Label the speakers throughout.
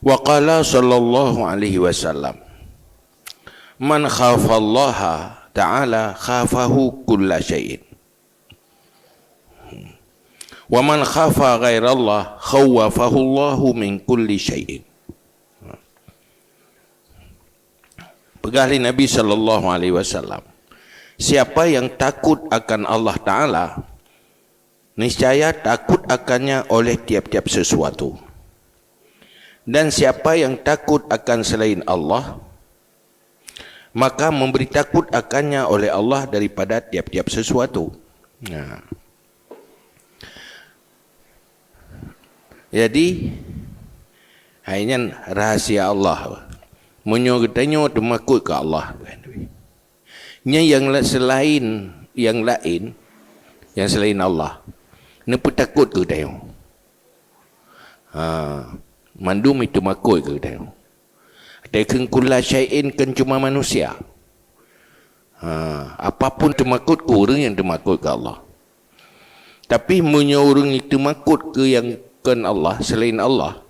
Speaker 1: Wa qala sallallahu alaihi wasallam, man khafallaha ta'ala khafahu kulla syai'in, wa man khafa ghairallah khawafahu Allahu min kulli syai'in. Pegang Nabi sallallahu alaihi wasallam, siapa yang takut akan Allah Ta'ala, niscaya takut akannya oleh tiap-tiap sesuatu. Dan siapa yang takut akan selain Allah, maka memberi takut akannya oleh Allah daripada tiap-tiap sesuatu. Nah. Jadi, hanya rahasia Allah. Menyo katanya temakut ke Allah. Nya yang selain yang selain Allah, ne pun takut ke tengok. Mandum itu makut ke tengok. Tekan kulla syai'in kan cuma manusia. Apapun temakut ke orang yang temakut ke Allah. Tapi menyo orang itu makut ke yang kan Allah selain Allah,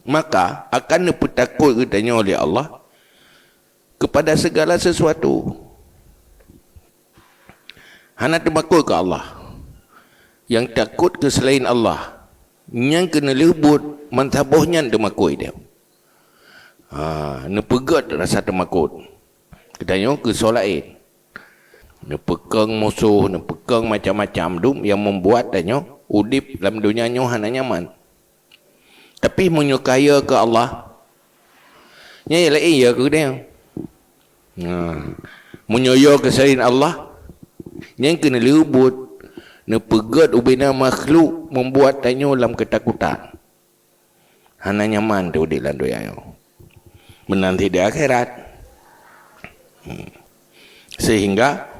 Speaker 1: maka akan dipetakut katanya oleh Allah kepada segala sesuatu. Hana temakut ke Allah, yang takut ke selain Allah, yang kena lebut mantabohnya temakut dia. Nepegat rasa temakut katanya ke solain, nepekang musuh, nepekang macam-macam dum yang membuat tanya udip dalam dunia nyo hana nyaman. Tapi menyukaya ke Allah, nya lain ya ke dia. Menyoyo ke selain Allah, yang kena lebut, nepegat ubina makhluk membuat tanya dalam ketakutan. Hana nyaman tu di dalam dunia nyo. Menanti di akhirat. Sehingga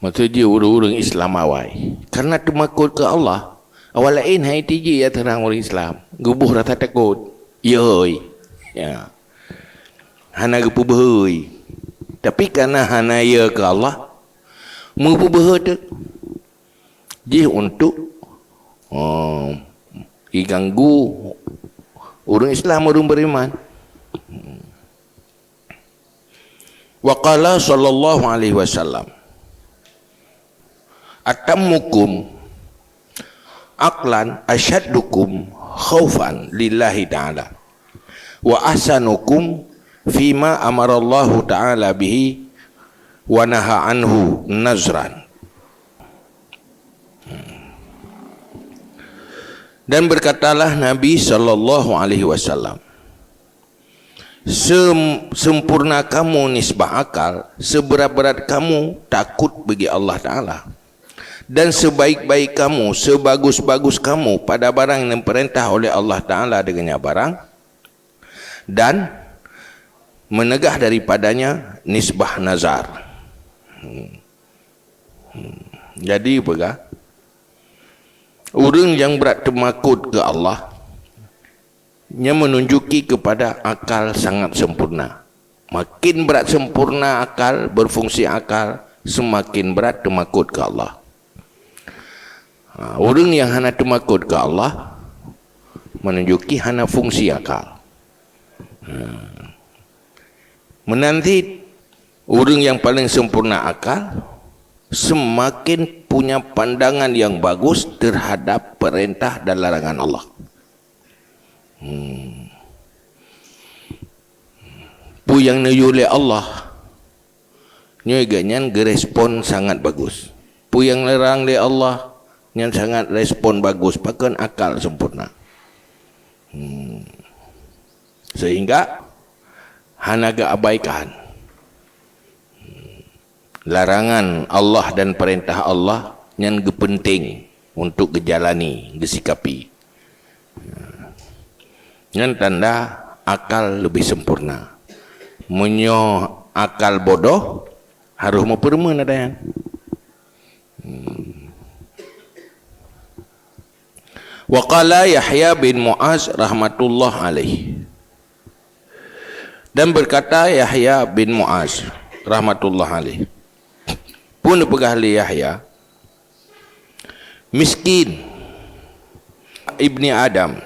Speaker 1: maksudnya orang-orang Islam awai, karena temakut ke Allah, awal lain hai tiji ya terang orang Islam, gubuh rasa takut, yoi, ya, hana gubuh behoi, tapi karena hana ya ke Allah, gubuh behoi tu, jadi untuk diganggu orang Islam, orang beriman. Wa qala sallallahu alaihi wasallam, atammukum aqlan asyaddukum khaufan lillahi ta'ala wa ahsanukum fima amarallahu ta'ala bihi wa naha anhu nazran. Dan berkatalah Nabi sallallahu alaihi wasallam, sempurna kamu nisbah akal, seberat-berat kamu takut bagi Allah Ta'ala, dan sebaik-baik kamu, sebagus-bagus kamu pada barang yang diperintah oleh Allah Ta'ala dengannya barang, dan menegah daripadanya nisbah nazar. Jadi apa? Orang yang berat temakut ke Allah, nya menunjuki kepada akal sangat sempurna. Makin berat sempurna akal, berfungsi akal, semakin berat temakut ke Allah. Orang yang hana temakut ke Allah menunjuki hana fungsi akal. Menanti orang yang paling sempurna akal semakin punya pandangan yang bagus terhadap perintah dan larangan Allah. Pu yang nayule Allah nyoy ganyan gerespon sangat bagus. Pu yang larang le Allah nyan sangat respon bagus, bahkan akal sempurna. Sehingga hanaga abaikan larangan Allah dan perintah Allah yang penting untuk dijalani, disikapi. Yang tanda akal lebih sempurna. Menyo akal bodoh harus mempermen ada yang. Wa qala Yahya bin Mu'az rahmatullah alaih. Dan berkata Yahya bin Mu'az rahmatullah alaih, pun pegahli Yahya, miskin ibni Adam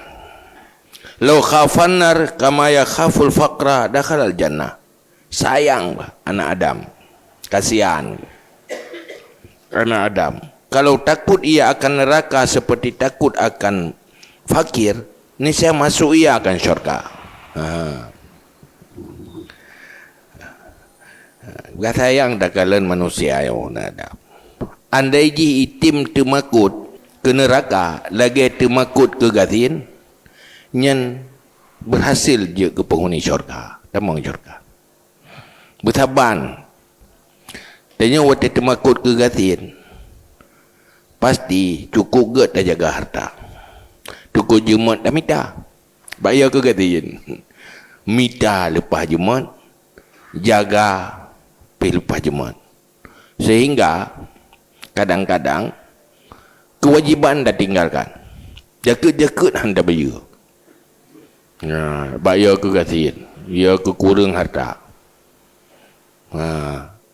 Speaker 1: Law khafan nar kama yakhaful faqra dakhala al jannah. Sayang anak Adam. Kasihan anak Adam. Kalau takut ia akan neraka seperti takut akan fakir, niscaya masuk ia akan syurga. Sayang dah kalian manusia yang ada. Andai ji itim temakut ke neraka, lagi temakut ke gatin, nyan berhasil je ke penghuni syurga, tamang syurga. Bersaban. Tanya waktu temakut ke gatin, pasti cukup get dah jaga harta. Cukup jumat dah minta. Bayar ke gatin. Minta lepas jumat, jaga pergi lepas jumat. Sehingga kadang-kadang kewajiban dah tinggalkan. Jaga-jaga anda bayar. Bayar ke gatin. Ya ke kurang harta.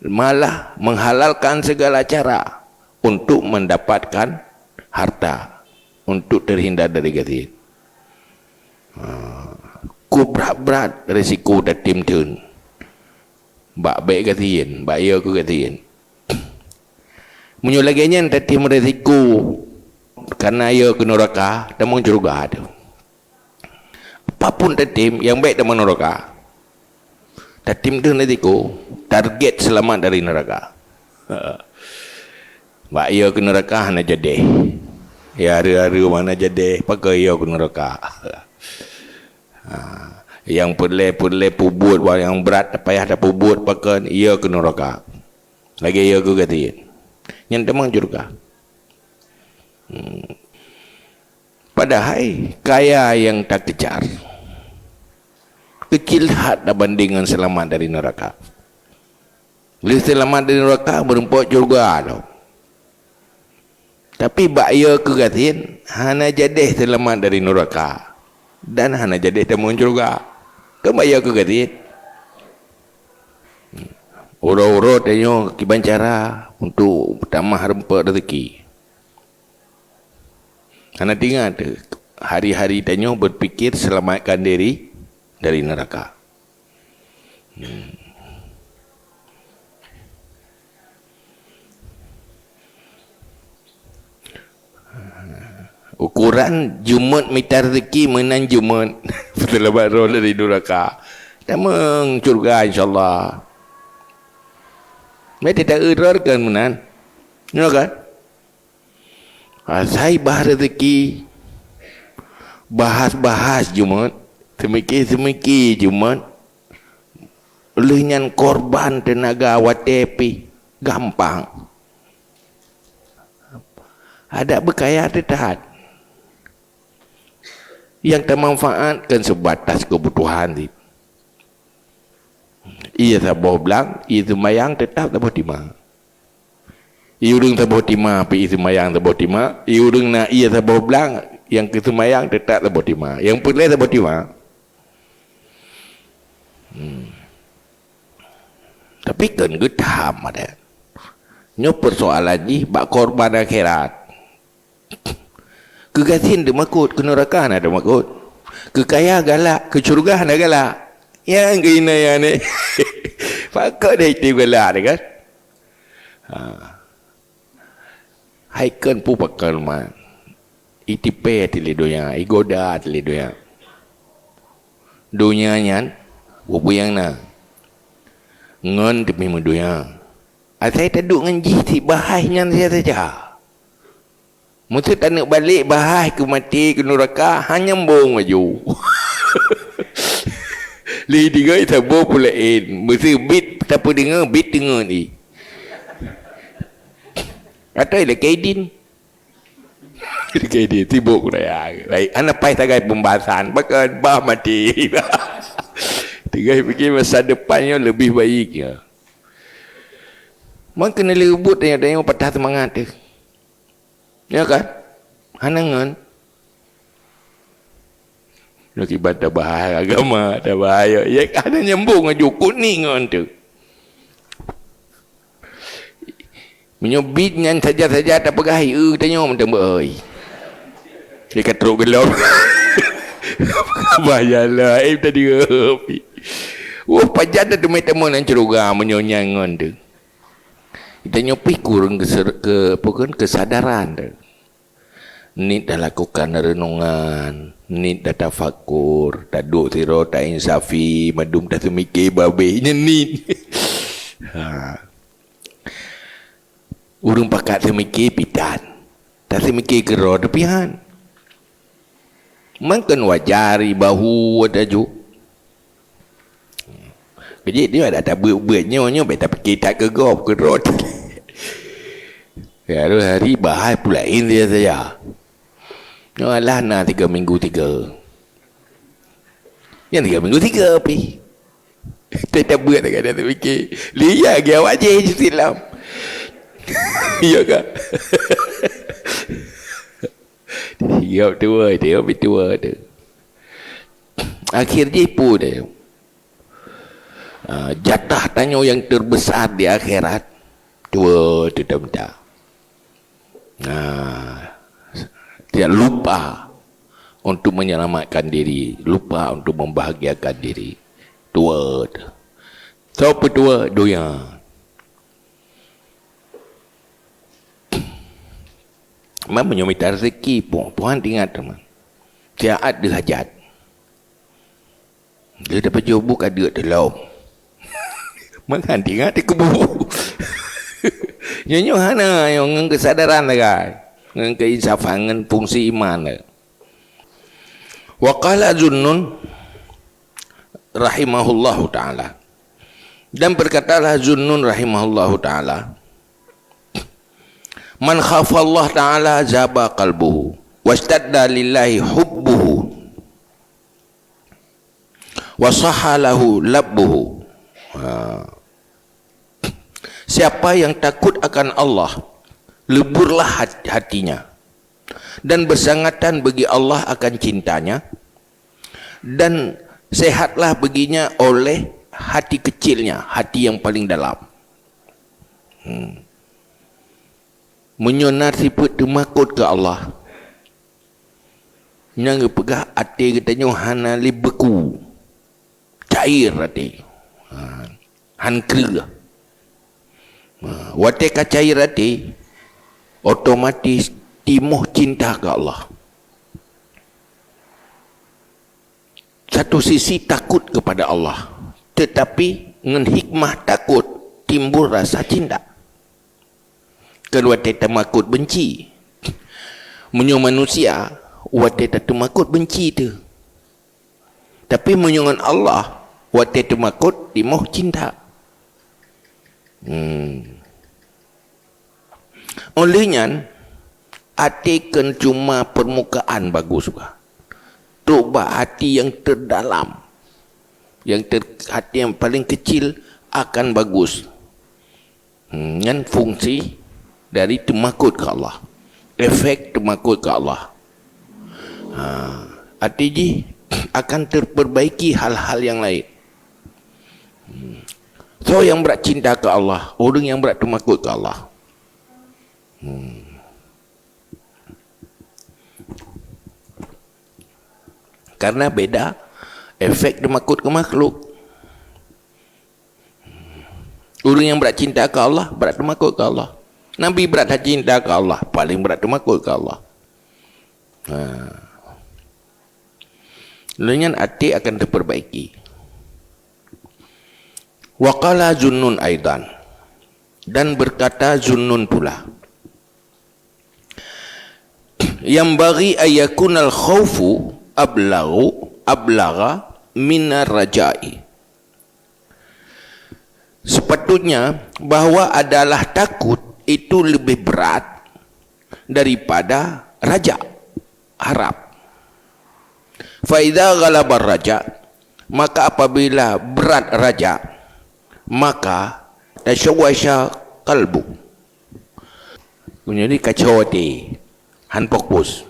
Speaker 1: Malah menghalalkan segala cara untuk mendapatkan harta, untuk terhindar dari gatin. Ku berat-berat risiko dah tim turn. Bak baik gatin, bak ya ku gatin. Munyo lagi nya dah tim risiko karena ya ke neraka, tamang juga ada. Apapun dah tim yang baik tamang neraka. Dah tim turn risiko, target selamat dari neraka. Bak ya ke neraka hana jadi. Ya hari-hari mana jadi pakai ya ke neraka. Yang perle pubut yang berat tak payah dah pubut pakai ia ke neraka. Lagi ia ke gatin. Yang temang juga. Padahal kaya yang tak kejar, kecil hat dah bandingan selamat dari neraka. Bila selamat dari neraka berempuk juga tau. Tapi baya ke gatin hana jadi selamat dari neraka dan hana jadi temung juga. Kembaya ke gatin. Uro-uro tanya kiban cara untuk tambah rempah rezeki. Hana tinggal hari-hari tanya berfikir selamatkan diri dari neraka. Ukuran jumat minta rezeki menang jumat selamat roh dari neraka. Tamang syurga insyaAllah. Mereka tak errorkan menan. Ya kan? Saya bahas rezeki, bahas jumat, semikir jumat, lehnya korban tenaga watepi gampang. Ada berkaya tetap yang termanfaatkan sebatas kebutuhan ni. Ia tak boleh bilang, ia semayang tetap tak boleh timah. Ia urung tak boleh timah, tapi ia semayang tak boleh timah. Ia urung nak ia tak boleh bilang, yang kesemayang tetap tak boleh timah. Yang perlu tak boleh timah. Tapi kan getah ada. Nyo persoalan ni bak korban akhirat. Kegatin dia makut, ke neraka ada makut. Kekaya galak, ke syurga ada galak. Yang kena yang ni. Pakak dah itu galak dia kan. Haikan pu pakal man. Itipe tili doya, igoda tili doya. Dunia nyan, yang na. Ngon demi mendoya. Saya taduk ngaji si bahas nyan saya saja. Mesti tak nak balik bahas ke mati ke neraka hanya bong maju. Li dengar tak boleh pulain. Mesti bit siapa dengar bit dengar ni. Atau ada kaidin. Kaidin sibuk raya. Baik, anak pai tagai pembahasan bakal bah mati. Tigai fikir masa depannya lebih baik ya. Mak kena lebut tanya patah semangat dia. Ya kan? Hanangan. Akibat dah bahaya agama, dah bahaya. Ya ada nyambung aja kuning kan tu. Menyobit dengan saja-saja tak pegai. Tanya macam oi. Dia kata teruk gelap. Bayalah tadi api. Wah pajan dah demai temu nan ceruga menyonyangon tu. Kita nyopi kurang kesadaran tu. Ni dah lakukan renungan, ni dah tafakur, dah duk tiro, dah insafi, madum dah semikir babe, ni. Urung pakat semikir pitan, dah semikir kero depihan. Makan wajari bahu ada ju. Jadi dia ada buat-buatnya, tak fikir tak kegop kero. Kalau hari bahaya pula ini saya. Alah nak 3 minggu 3. Yang 3 minggu 3 api. Tak buat tak ada fikir. Lihat dia awak je silam. Ya kan? Dia tua tu. Akhir jipu dia. Jatah tanya yang terbesar di akhirat. Tua tu dah. Dia lupa untuk menyelamatkan diri, lupa untuk membahagiakan diri. Tua tu. Siapa tua? Dunia. Memang menyomita rezeki pun. Tuhan ingat teman. Dia ada hajat. Dia dapat jubuk ada dalam. Makan ingat dia kebubu. Nyanyi hana yang kesadaran lah. Dengan keinsafan, dengan fungsi iman. Wa qala Zunnun rahimahullahu ta'ala. Dan berkatalah Zunnun rahimahullahu ta'ala. Man khafa Allah ta'ala zaba qalbuhu. Wastadda lillahi hubbuhu. Wasahalahu labbuhu. Siapa yang takut akan Allah, leburlah hatinya, dan bersangatan bagi Allah akan cintanya, dan sehatlah baginya oleh hati kecilnya, hati yang paling dalam. Menyonar sifat temakut ke Allah. Yang pegah hati katanya hana li beku, cair hati, han kera. Wate cair hati, otomatis timuh cinta ke Allah. Satu sisi takut kepada Allah, tetapi dengan hikmah takut timbul rasa cinta. Kalau wate temakut benci, menyo manusia wate temakut benci tu. Tapi menyongan Allah wate temakut timuh cinta. Olehnya hatikan cuma permukaan bagus juga. Coba hati yang terdalam, hati yang paling kecil akan bagus. Dengan fungsi dari temakut ke Allah, efek temakut ke Allah. Hati ji akan terperbaiki hal-hal yang lain. So yang berat cinta ke Allah, orang yang berat temakut ke Allah. Karena beda efek temakut ke makhluk. Orang yang berat cinta ke Allah, berat temakut ke Allah. Nabi berat cinta ke Allah, paling berat temakut ke Allah. Dengan hati akan terperbaiki. Wa qala Zunnun aidan, dan berkata Zunnun pula, yang bagi ayakunal khawfu ablagha minar rajai. Sepatutnya bahawa adalah takut itu lebih berat daripada raja, harap. Fa idza ghalaba raja, maka apabila berat raja, maka tasyawasha qalbu. Jadi kacau hati, han fokus.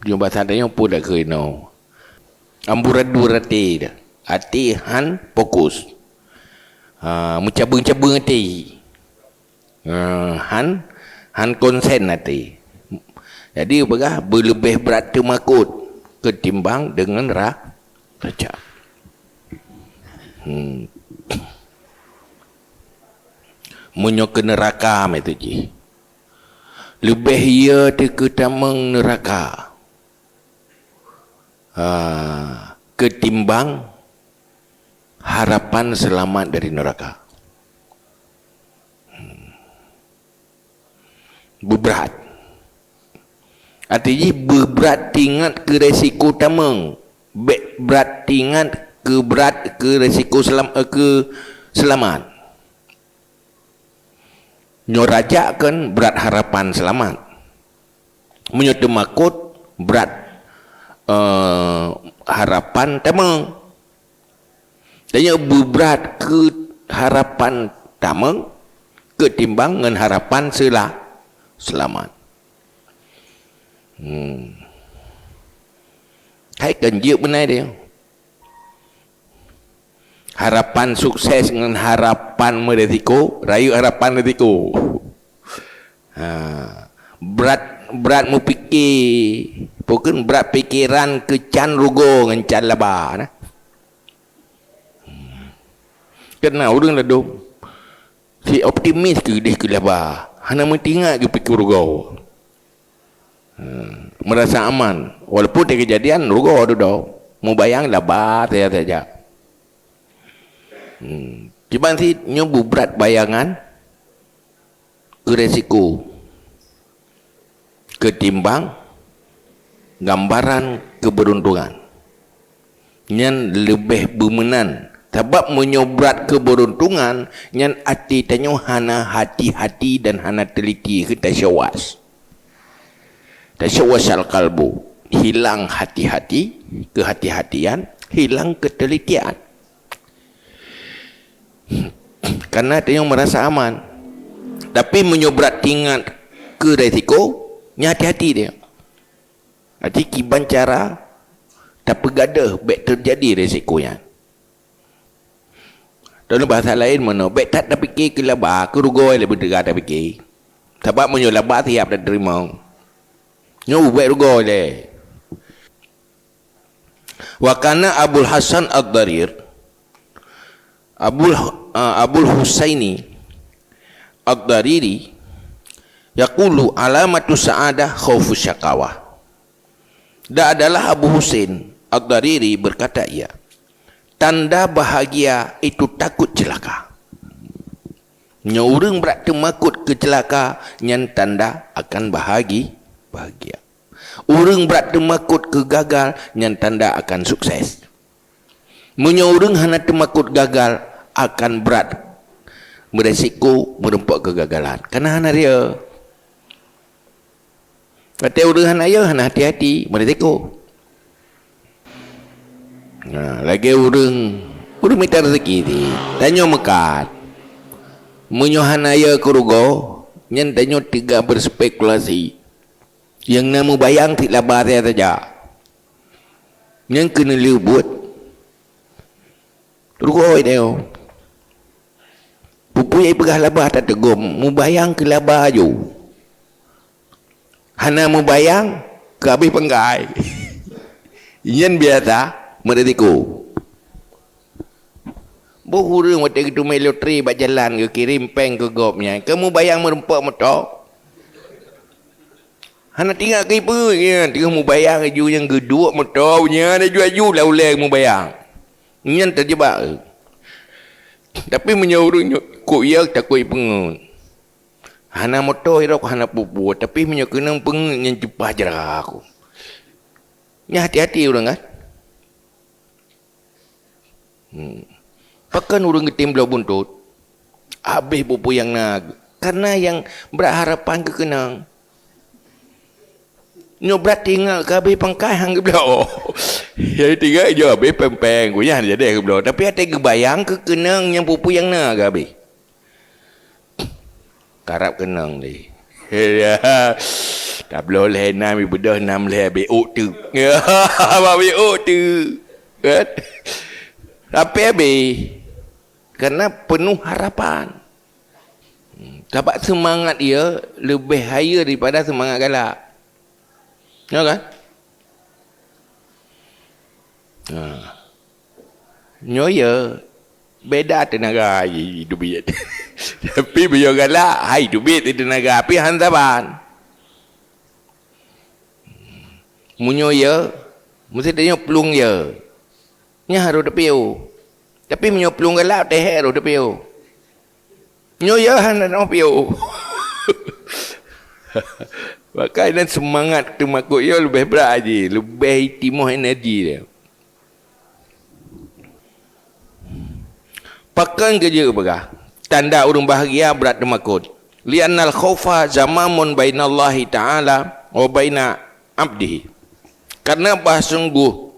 Speaker 1: Jumpa sadanya pun dah kena amburadul hati dah. Hati han fokus. Mencabung-cabung hati. Han konsen hati. Jadi apakah berlebih berat temakut ketimbang dengan raja. Munyo ke neraka itu ji. Lebih ia ke tamang neraka. Ketimbang harapan selamat dari neraka. Berberat. Artinya berberat tingkat ke resiko tamang. Berat tingkat ke berat ke resiko selamat. Nyoraja kan berat harapan selamat. Menyotemakut berat harapan tamang. Tanya berat ke harapan tamang ketimbang dengan harapan selamat. Hai kenjik benar dia. Harapan sukses dengan harapan meresiko, rayu harapan resiko. Berat mu fikir, bukan berat pikiran kecan rugo dengan can laba. Nah. Kena orang dah dong. Si optimis ke dia ke laba. Hana mentingak ke fikir rugo. Merasa aman. Walaupun dia kejadian rugo tu dah. Mu bayang laba saja. Cuma si nyobu berat bayangan ke resiko ketimbang gambaran keberuntungan yang lebih bermenan. Sebab menyobrat keberuntungan yang hati tanya hana hati-hati dan hana teliti ke tasyawas al kalbu, hilang hati-hati, kehati-hatian, hilang ketelitian. Karena dia merasa aman, tapi menyobrat tingkat ke resiko, hati-hati dia. Jadi kiban cara tak pegadah baik terjadi resikonya. Dalam bahasa lain mana baik tak fikir ke laba, ke rugoi lebih dekat tak fikir. Sebab menyolaba siap dah terima. Nyobu baik rugoi le. Wa kana Abul Hasan Ad-Darir Abul Husaini Ad-Dariri yaqulu alamatu sa'adah khaufu syaqawah. Dan adalah Abu Husain Ad-Dariri berkata ia, tanda bahagia itu takut celaka. Nyaurang berat temakut ke celaka nyan tanda akan bahagia. Urang berat temakut ke gagal nyan tanda akan sukses. Menyaurang hana temakut gagal akan berat beresiko merempak kegagalan. Karena hana dia. Kata orang hana ya hana hati-hati beresiko. Lagi orang minta rezeki ni tanya mekat. Menyo hana ya kurugo nyen tanya tiga berspekulasi. Yang nama bayang tidak bahasa saja. Yang kena liubut. Rugoi dia. Pupui pegah labah tak tegum. Mubayang ke labah ju. Hana mubayang ke habis penggai. Yang biasa meresiko. Buhurung waktu itu main loteri buat jalan ke kirim peng ke gopnya. Kamu bayang merempak motor. Hana tinggal ke apa? Tinggal mubayang ju yang geduk motornya. Dia jual lah uleng mubayang. Yang terjebak. Tapi menyuruh kok ia takut pengun. Hana motor irok hana pupu. Tapi menyuruh pengun yang cepat jarak aku. Nya hati-hati orang kan. Pakan orang ketim belau buntut. Habis pupu yang nak. Karena yang berharapan kekenang. Nyobrat tinggal ke habis pangkai hang ke belau. Yang tiga je habis pempeng. Kunyah jadi ke belau. Tapi hati kebayang kekenang yang pupu yang nak ke habis. Karap kenang ni. Tak boleh nam bedah nam leh beuk tu. Apa beuk tu. Kan? Tapi habis kerana penuh harapan. Sebab semangat dia lebih higher daripada semangat galak. Ya kan? Nyoya beda tenaga hidup dia. Tapi beliau galak, hai duit tenaga api hantaban. Munyoya mesti tanya pelung ya. Nya harus depiu. Tapi menyo pelung galak teh harus depiu. Nyoya handan opiu. Makanya semangat temakuk ya lebih berat je, lebih timuh energi dia. Pakan kerja berah. Tanda orang bahagia berat temakut. Li'annal khaufa zamamun bainallahi ta'ala wa baina abdihi. Karena bahasa sungguh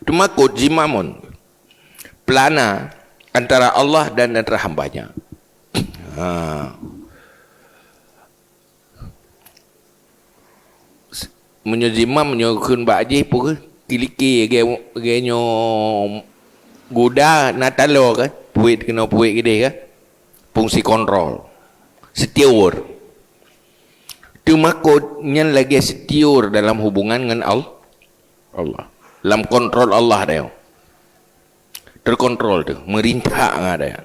Speaker 1: temakut zimamun, pelana antara Allah dan antara hambanya. Menyezimam menyokun bakji pun kiliki genyo goda natalo kan puit kena puit gede kan fungsi kontrol setiur temakut nyan lagi setiur dalam hubungan dengan Allah dalam kontrol Allah dia terkontrol tu merintah ada.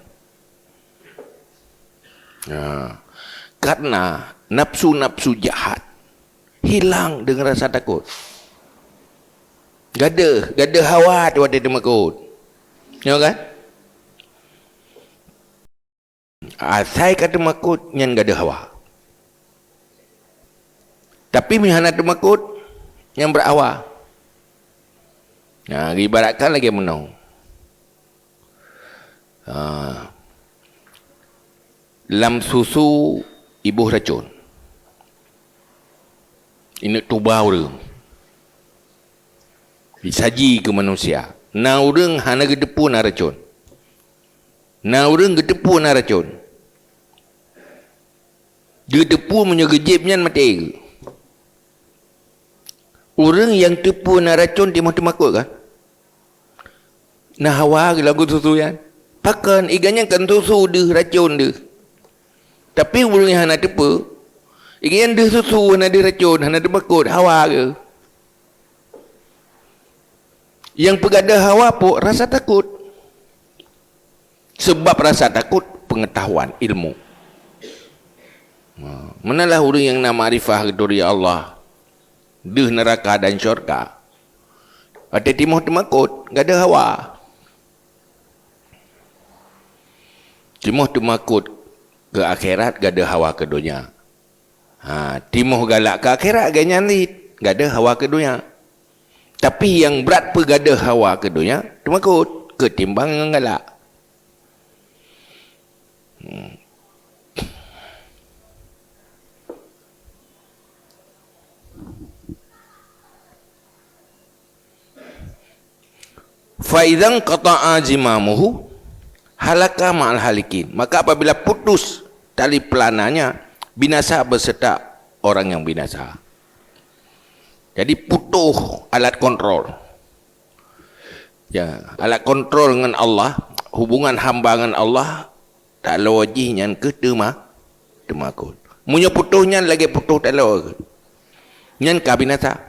Speaker 1: Karena nafsu-nafsu jahat hilang dengan rasa takut. Gada hawa tu ada temakut. Ya kan? Saya kata makut nyan gada hawa. Tapi mihana temakut yang berawa. Nah, ibaratkan lagi menang. Lam susu ibu racun. Ini tubau dia. Disaji ke manusia. Na urang hana gedepu na racun. Na urang gedepu na racun. Gedepu menyegejipnya mati. Urang yang tepu na racun dia mati makut kan? Na hawa ke lagu susu yan. Pakan iganya kan susu dia racun dia. Tapi urang yang hana tepu, iganya dia susu hana dia racun, hana dia makut hawa ke. Yang pegada hawa pun rasa takut. Sebab rasa takut pengetahuan ilmu. Manalah orang yang nak makrifah dari Allah, di neraka dan syurga. Ada timuh temakut, gak ada hawa. Timuh temakut ke akhirat, gak ada hawa ke dunia. Timuh galak ke akhirat, gak nyanlit, gak ada hawa ke dunia. Tapi yang berat pegada hawa ke dunia, temakut ketimbang yang galak. Faidang qata'a zimamuhu halaka ma'al halikin. Maka apabila putus tali pelananya, binasa beserta orang yang binasa. Jadi putus alat kontrol. Ya, alat kontrol dengan Allah, hubungan hamba dengan Allah tak lawajih nyan ke temakut. Munyo putus nyan lagi putus tak lawa. Nyan ka binasa.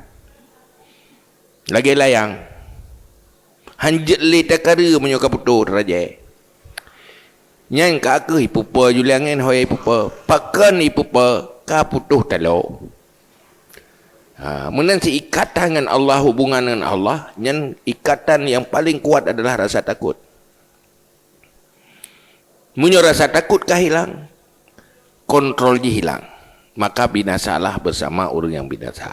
Speaker 1: Lagi layang. Hanjit li takara munyo ka putus raja. Nyan ka ke ipupa juliangan hoy ipupa. Pakan ipupa ka putus tak lawa. Menanti ikatan dengan Allah, hubungan dengan Allah, yang ikatan yang paling kuat adalah rasa takut. Munyo rasa takut kah hilang, kontrol je hilang, maka binasalah bersama orang yang binasa.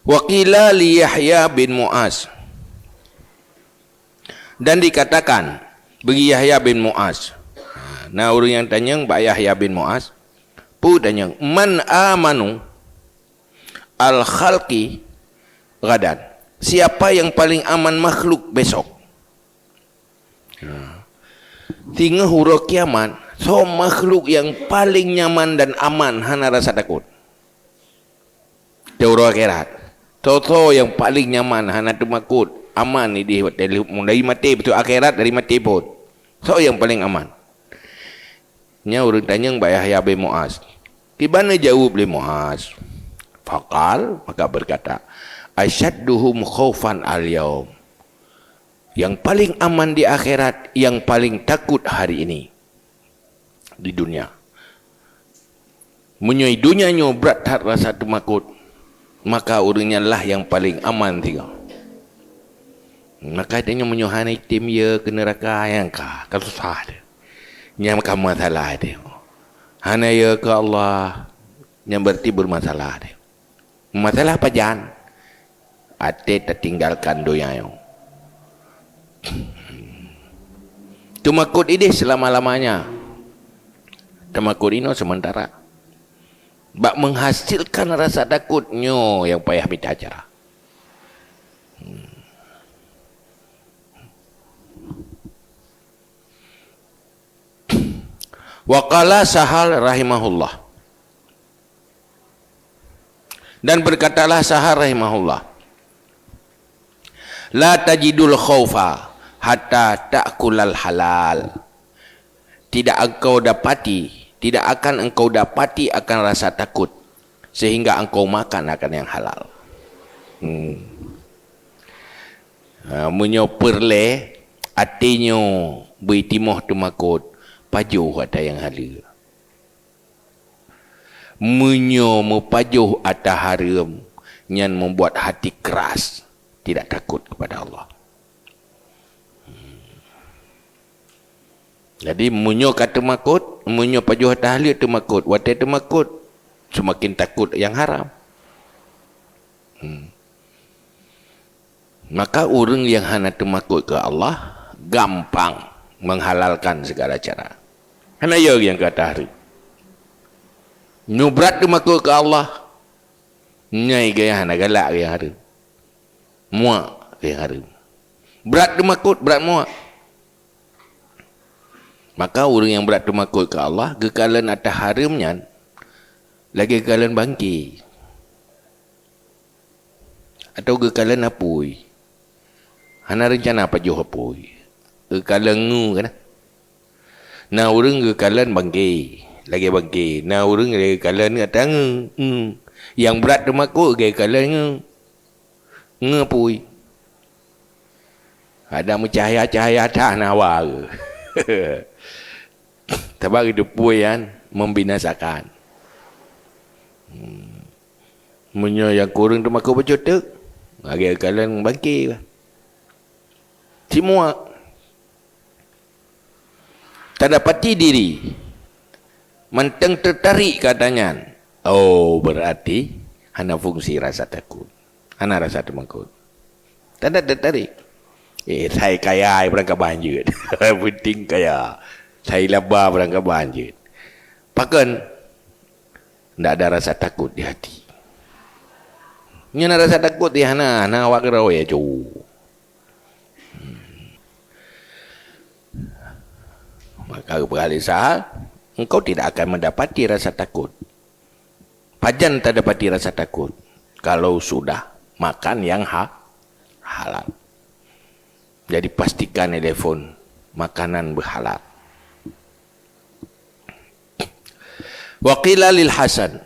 Speaker 1: Waqila li Yahya bin Mu'az, dan dikatakan bagi Yahya bin Mu'az. Nah, orang yang tanya Mbak Yahya bin Mu'az, pudanya man amanu al khalqi gadan, siapa yang paling aman makhluk besok. Tinggal huruf kiamat, so makhluk yang paling nyaman dan aman hana rasa takut. Teori akhirat, so yang paling nyaman hana takut, aman ni dia dari mati betul akhirat, dari mati pun so yang paling aman. Nya orang tanya Mbak Yahya bin Mu'az, Kibana jawab li Muaz. Faqal, maka berkata, asyadduhum khaufan al-yaum. Yang paling aman di akhirat, yang paling takut hari ini di dunia. Menyoi dunianya berat hat rasa temakut, maka orangnya lah yang paling aman tiga. Maka dia menyohani tim ya ke neraka yang kah kalau susah dia. Yang masalah dia. Hana ya ke Allah yang berarti bermasalah dia. Masalah apa jangan? Ate tertinggalkan doanya. Temakut ini selama-lamanya. Temakut ini sementara. Bak menghasilkan rasa takutnya yang payah bicara. Waqala Sahal rahimahullah. Dan berkatalah Sahal rahimahullah. La tajidul khaufa hatta ta'kulal halal. Tidak akan engkau dapati akan rasa takut sehingga engkau makan akan yang halal. Menyoperle artinya bertimoh temakut pajuh ada yang halal. Mepajuh atas haram yang membuat hati keras, tidak takut kepada Allah. Jadi munyo kata makut, munyo pajuh atas halal temakut, watai temakut semakin takut yang haram. Maka orang yang hana temakut ke Allah gampang menghalalkan segala cara. Hana ya yang kata hari. Nubrat temakut ke Allah. Nyai gaya hana galak yang hari. Muak yang hari. Berat temakut, berat muak. Maka orang yang berat temakut ke Allah, kekalan atas haramnya, lagi kekalan bangkit. Atau kekalan apui. Hana rencana apa jauh apui. Kekalan ngu kan. Nah orang kekalan bangkit. Lagi bangkit. Nah orang lagi kekalan atas ngu. Yang berat temakut kekalan ngu. Ngu apui. Ada mencahaya-cahaya atas nawar. Tabak hidup puyan membinasakan. Menyo yang kurang temakut bercutuk. Lagi kekalan bangkit. Semua tak dapati diri menteng tertarik katanya. Oh berarti hana fungsi rasa takut, hana rasa temakut. Tak ada tertarik. Saya kaya berangkat banjir. Penting kaya. Saya labah berangkat banjir. Pakan tidak ada rasa takut di hati. Ini ada rasa takut di hana awak kerau ya cu. Maka beralih Sahal, engkau tidak akan mendapati rasa takut. Pajan tak dapati rasa takut kalau sudah makan yang halal. Jadi pastikan telefon makanan berhalal. Waqila lil Hasan,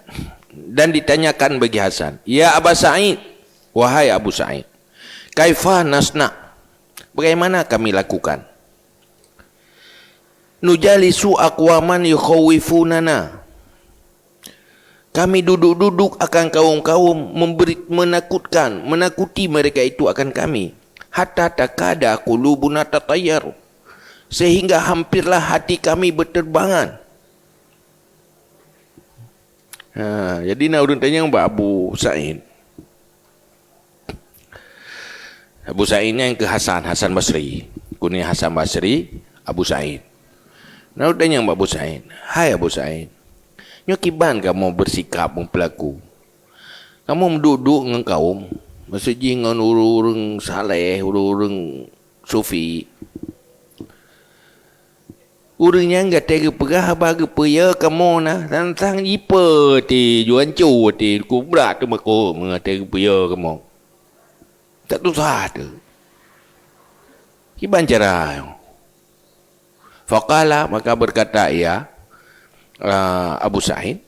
Speaker 1: dan ditanyakan bagi Hasan, ya Aba Sa'id, wahai Abu Sa'id, kaifa nasna, bagaimana kami lakukan? Nujalisu aqwaman yukhawifunana. Kami duduk-duduk akan kaum-kaum menakuti mereka itu akan kami. Hatta takada qulubuna tatayyar. Sehingga hampirlah hati kami berterbangan. Jadi nak urun tanya Mbak Abu Sa'id. Abu Sa'idnya yang ke Hasan Basri. Kunyah Hasan Basri, Abu Sa'id. Lalu tanya Mbak Abu Sa'id, hai Abu Sa'id, nyokiban kamu bersikap mempelaku. Kamu duduk dengan kaum, masjid dengan orang saleh, orang sufi. Orangnya enggak tega pegah bagi paya kamu nah, tentang jipa ti juan cu ti kubrak tu mako mengatega paya kamu. Tak susah tu. Kiban cara. Faqala, maka berkata ia Abu Sa'id,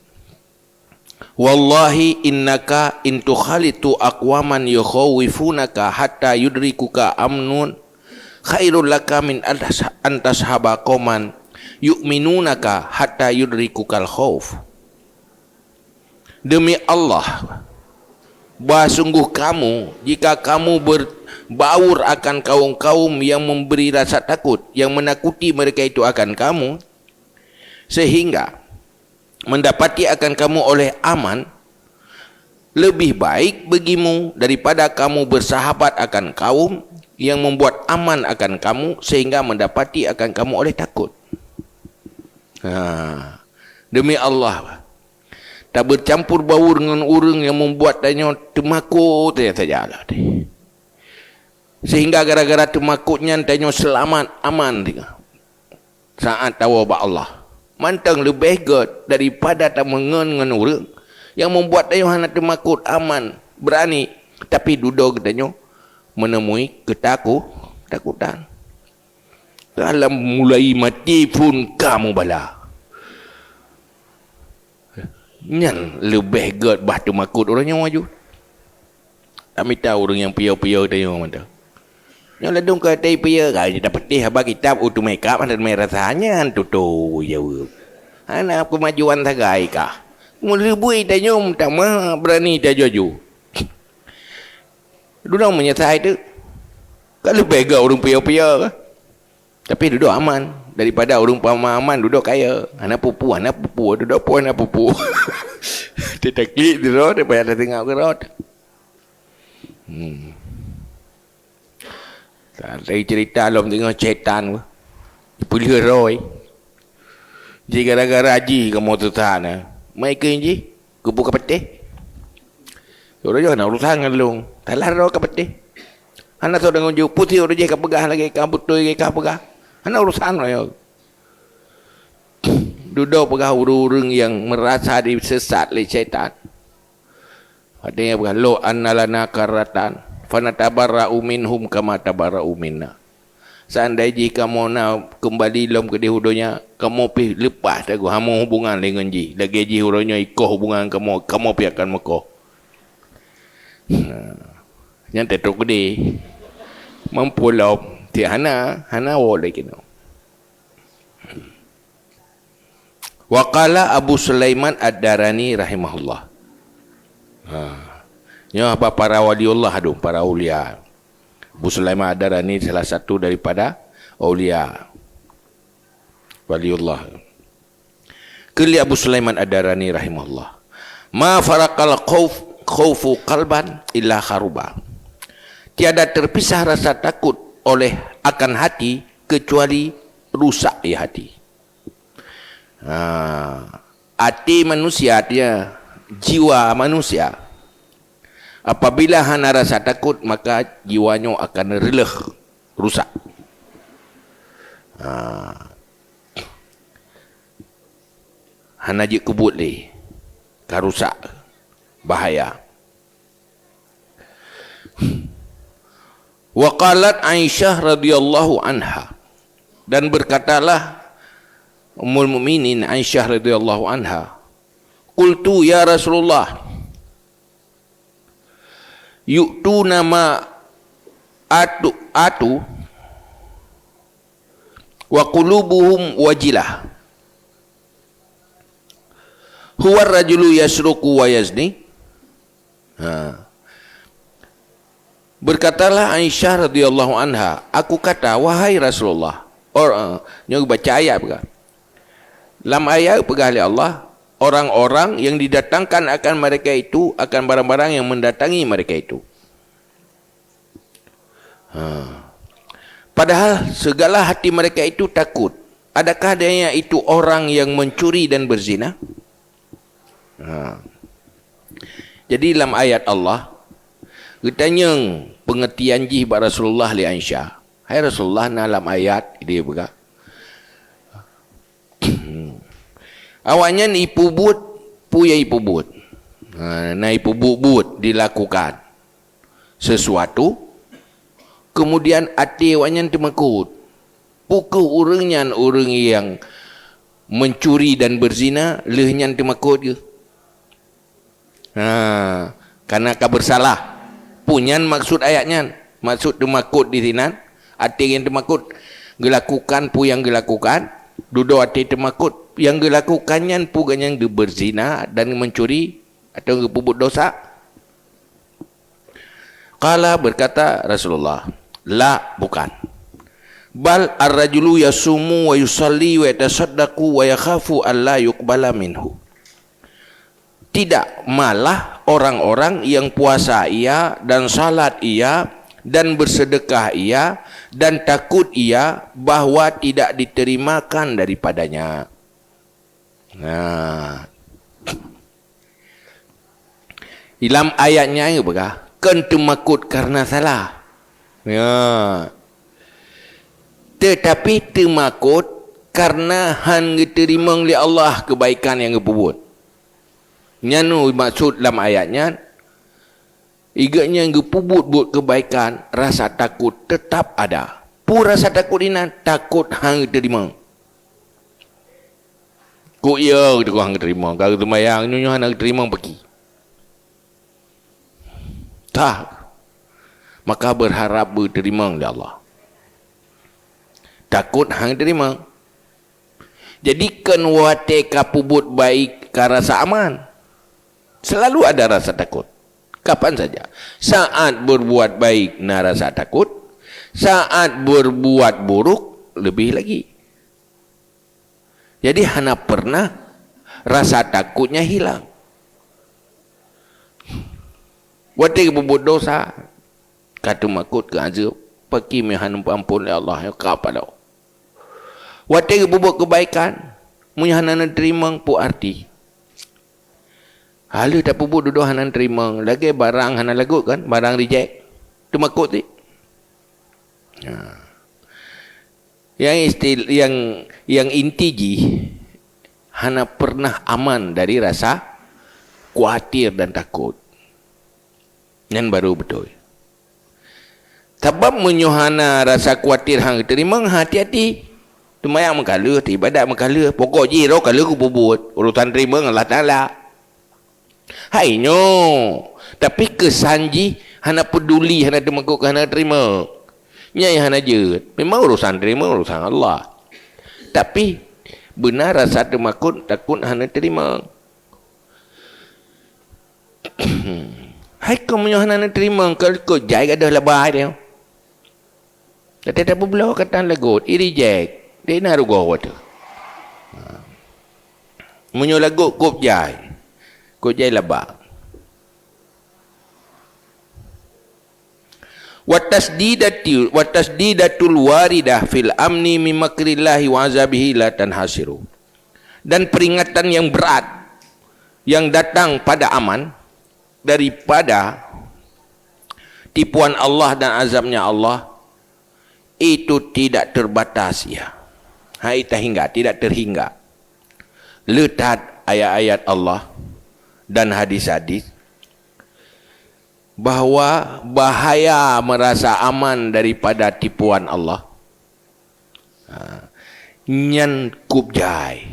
Speaker 1: Wallahi innaka in tukhalitu aqwaman yukhawifunaka hatta yudrikuka amnun khairul laka min antashaba qauman yu'minunaka hatta yudrikukal khauf. Demi Allah, bahawa sungguh kamu, jika kamu berbaur akan kaum-kaum yang memberi rasa takut, yang menakuti mereka itu akan kamu, sehingga mendapati akan kamu oleh aman, lebih baik bagimu daripada kamu bersahabat akan kaum yang membuat aman akan kamu sehingga mendapati akan kamu oleh takut. Demi Allah, tak bercampur baur dengan orang yang membuat tanya temakut saja lah. Sehingga gara-gara temakutnya tanya selamat aman saat tahu bahwa Allah mantang lebih good daripada tak mengen dengan orang yang membuat tanya hanya temakut aman berani tapi duduk tanya menemui ketakutan. Dalam mulai mati pun kamu bala. Yang lebih good bah temakut orang yang maju. Kami tahu orang yang piyau-piyau tanya mana. Yang ledung ke tai piyau kai dapat teh bagi kitab untuk makeup dan merasanya tutu ya. Anak kemajuan tagai kah. Mulibui tanya tak mah berani tak jaju. Duduk menyesal itu. Kalau bega orang piyau-piyau. Tapi duduk aman. Daripada orang pemahaman duduk kaya. Anak pupu. Duduk pun anak pupu. Dia tak klik di road. Daripada dia tengok ke road. Saya cerita dalam tengok cetan. Pilih roy. Jadi gara-gara haji ke motor sana. Mereka ini. Kubu ke petih. Orang jangan nak urusan dengan long. Talah roh ke petih. Anak tu dengan ju putih orang je ke pegah lagi. Ke betul ke pegah. Anak urusan lah. Duduk pegah orang yang merasa disesat oleh syaitan. Ada yang berkata, lo annalana karatan, fanatabarra'u minhum kama tabarra'u minna. Seandainya jika kamu nak kembali dalam ke dihudunya, kamu pergi lepas tak kamu hubungan dengan ji. Lagi ji huranya ikut hubungan kamu pergi akan mekoh. Yang tetuk gede. Mampu lah. Tiada hana boleh kena. Waqala Abu Sulaiman Ad-Darani rahimahullah. Ya para waliullah adu, para ulia. Abu Sulaiman Ad-Darani salah satu daripada ulia waliullah. Kali Abu Sulaiman Ad-Darani rahimahullah. Ma faraqal khaufu qalban illa kharuba. Tiada terpisah rasa takut oleh akan hati kecuali rusak ya hati. Hati manusia dia jiwa manusia. Apabila hana rasa takut maka jiwanya akan releh rusak. Hana je kebut le karusak bahaya. Wa qalat Aisyah radhiyallahu anha, dan berkatalah Ummul Mukminin Aisyah radhiyallahu anha, qultu ya Rasulullah yu'tuna ma atu wa qulubuhum wajilah huwa ar-rajulu yasruqu wa yazni. Berkatalah Aisyah radhiyallahu anha, aku kata wahai Rasulullah, yang baca ayat pegah. Dalam ayat pegah oleh Allah, orang-orang yang didatangkan akan mereka itu akan barang-barang yang mendatangi mereka itu. Padahal segala hati mereka itu takut. Adakah adanya itu orang yang mencuri dan berzina? Jadi dalam ayat Allah katanya pengertian ji bak Rasulullah li Aisyah. Hai Rasulullah dalam ayat dia berkata awaknya ni ipubut puya ipubut. Na ipubut dilakukan sesuatu kemudian hati awaknya temakut. Pukul orangnya orang yang mencuri dan berzina lehnya temakut ke. Karena kau bersalah. Punyan maksud ayatnya. Maksud temakut di sini. Arti yang temakut. Gelakukan pu yang gelakukan. Duduk arti temakut. Yang gelakukannya pu yang berzina dan mencuri atau berbuat dosa. Qala berkata Rasulullah. La, bukan. Bal ar-rajulu yasumu wa yusalli wa yatasaddaqu wa yakhafu an la yuqbala minhu. Tidak, malah orang-orang yang puasa ia dan salat ia dan bersedekah ia dan takut ia bahwa tidak diterimakan daripadanya. Dalam ayatnya ini berkata, kan temakut karena salah. Tetapi temakut karena han diterima oleh Allah kebaikan yang berbuat. Nyanu maksud dalam ayatnya, iganya yang berbuat kebaikan, rasa takut tetap ada. Pu rasa takut ini takut hang diterima. Kok ya kita hang diterima. Kalau sembahyang nyonya hang diterima pergi. Tak. Maka berharap diterima oleh Allah. Takut hang terima. Jadikan wate kapubut baik ke rasa aman. Selalu ada rasa takut. Kapan saja. Saat berbuat baik na rasa takut. Saat berbuat buruk lebih lagi. Jadi hana pernah rasa takutnya hilang. Wate kapubut dosa. Kata makut ke azab. Paki mehan ampun oleh Allah. Ya kapada. Waktu berbuat kebaikan, punya hanan terima pu arti. Halu tak berbuat duduk hanan terima. Lagi barang hanan lagu kan, barang reject. Tu makut ni. Yang inti ji, hana pernah aman dari rasa khawatir dan takut. Yang baru betul. Sebab menyuhana rasa khawatir hang terima, hati-hati. Tumayang mengkala, ibadat mengkala. Pokok je roh kala ku buat. Urusan terima dengan Allah Ta'ala. Hai nyo. Tapi kesan je, hana peduli, hana temakuk, hana terima. Nyai hana je. Memang urusan terima, urusan Allah. Tapi, benar rasa temakut, takut hana terima. Hai kau menyo hana terima. Kalau kau jai ada lebah dia. Tapi tak belah kata lagu. I-reject. Dia nak rugo water. Menyo lagu kop jai. Kop jai labak. Watasdidatul waridah fil amni min makrillahi wa azabihi la tanhasiru. Dan peringatan yang berat yang datang pada aman daripada tipuan Allah dan azabnya Allah itu tidak terbatas ya. Tak hingga, tidak terhingga. Lihat ayat-ayat Allah dan hadis-hadis bahawa bahaya merasa aman daripada tipuan Allah. Nyan kubjai.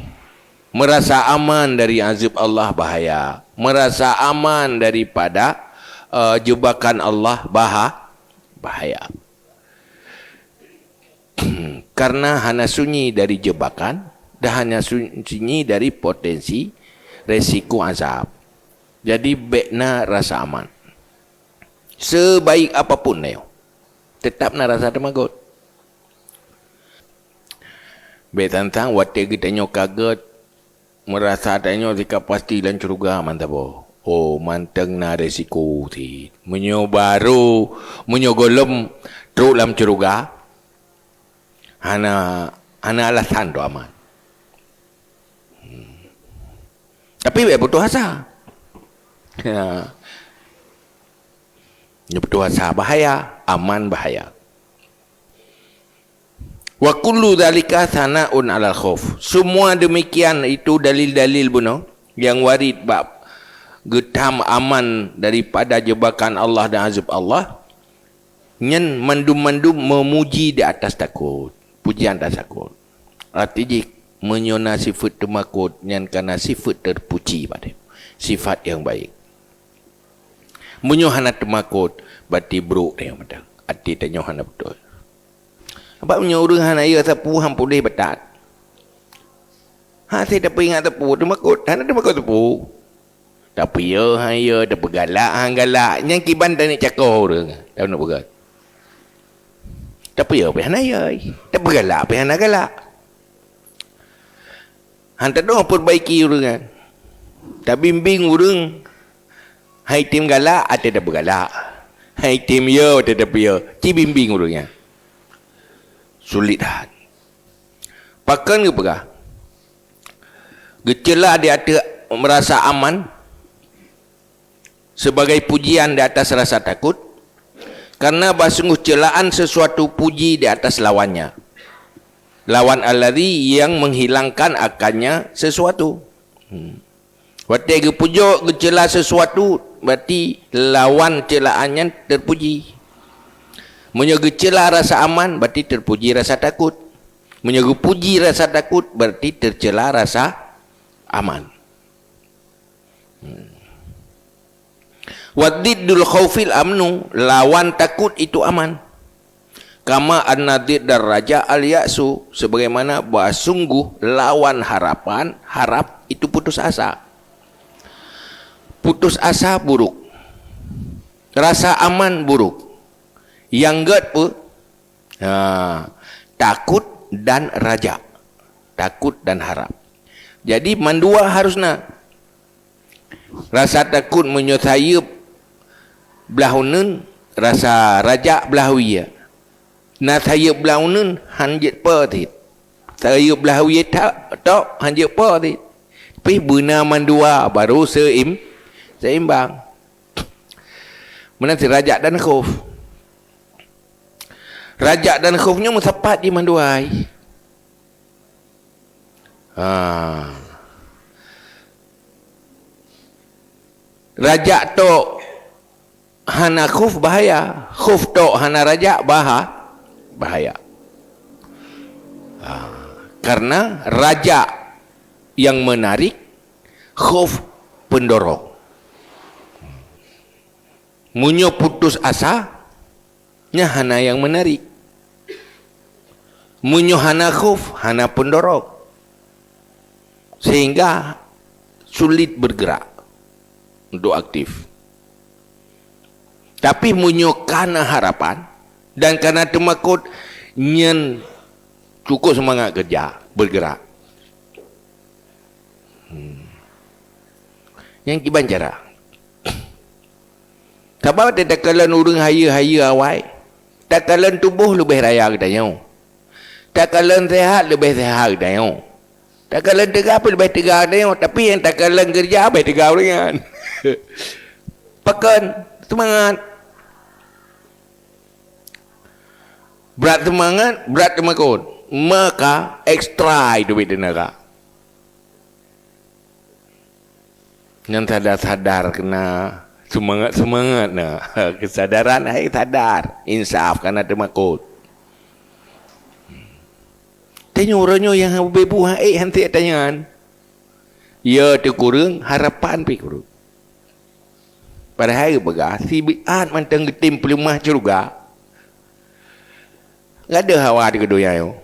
Speaker 1: Merasa aman dari azab Allah bahaya. Merasa aman daripada jebakan Allah bahaya. Karena hanya sunyi dari jebakan dan hanya sunyi dari potensi resiko azab. Jadi bekna rasa aman. Sebaik apapun neo, tetap na rasa temagut. Bek tentang waktu kita nyo kaget merasa tanya jika pasti dan curiga mantap bo. Oh manteng na resiko ti. Menyo baru menyo golem teruk lam curiga. Hana alasan tu aman. Tapi dia putus asa. Dia putus asa bahaya, aman bahaya. Wa kullu dzalika sana'un 'alal khauf. Semua demikian itu dalil-dalil buno yang warid bab getam aman daripada jebakan Allah dan azab Allah. Nyen mandum-mandum memuji di atas takut. Pujian tak takut. Artinya menyona sifat temakut yang karena sifat terpuji pada sifat yang baik. Munyo hana temakut, berarti buruk dia macam. Hati tanya hana betul. Apa munyo urang hana ya tepu hampulih betat. Ha saya dapat ingat tepu temakut, hana temakut tepu. Tapi ya haya dah bergalak hang galak. Yang kiban dah nak cakap orang. Tahu nak bergalak. Tapi ya hana ya. Dah bergalak hana galak. Han tak ada perbaiki orang kan. Tak bimbing orang. Hai tim galak ada dah bergalak. Hai tim ya ada dah ya. Ci bimbing orangnya. Sulit dah. Pakan ke pegah? Gecelah dia ada merasa aman sebagai pujian di atas rasa takut, karena bersungguh celaan sesuatu puji di atas lawannya. Lawan alladhi yang menghilangkan akannya sesuatu. Berarti ke pujuk ke celah sesuatu, berarti lawan celaannya terpuji. Menyogu celah rasa aman, berarti terpuji rasa takut. Menyogu puji rasa takut, berarti tercela rasa aman. Wadiddul khawfil amnu, lawan takut itu aman. Kama an-nadid dan raja al-ya'su, sebagaimana bahwa sungguh lawan harapan, harap itu putus asa. Putus asa buruk. Rasa aman buruk. Yang ged pun takut dan raja. Takut dan harap. Jadi mandua harusnya. Rasa takut menyusahaya belahunun, rasa raja belahuya. Nah saya belahunun hanjit pertit. Saya belahuya tak hanjit pertit. Tapi benar mandua baru seimbang. Mana si raja dan khuf. Raja dan khufnya musapat di manduai. Raja tu hana khuf bahaya, khuf tu hana raja bahaya. Karena raja yang menarik, khuf pendorong. Munyo putus asa, nya hana yang menarik. Munyo hana khuf, hana pendorong. Sehingga sulit bergerak untuk aktif. Tapi munyo karena harapan dan karena temakut, nyen cukup semangat kerja, bergerak. Yang kiban cara. Sebab tak kalian urang haya awai. Tak kalian tubuh lebih raya katanya. Tak kalian sehat lebih sehat katanya. Tak kalian tegak lebih tegak katanya. Tapi yang tak kalian kerja lebih tegak dengan. Pakan semangat. Berat semangat, berat temakut. Maka ekstra itu tenaga. Yang sadar kena semangat nah. Kesadaran hai sadar, insaf karena temakut. Tanya orangnya yang bebu hai hanti tanyakan. Ya tu kurang harapan pi kurang. Padahal begah si biat mantang getim pelemah juga. Enggak ada hawa di kedua yo.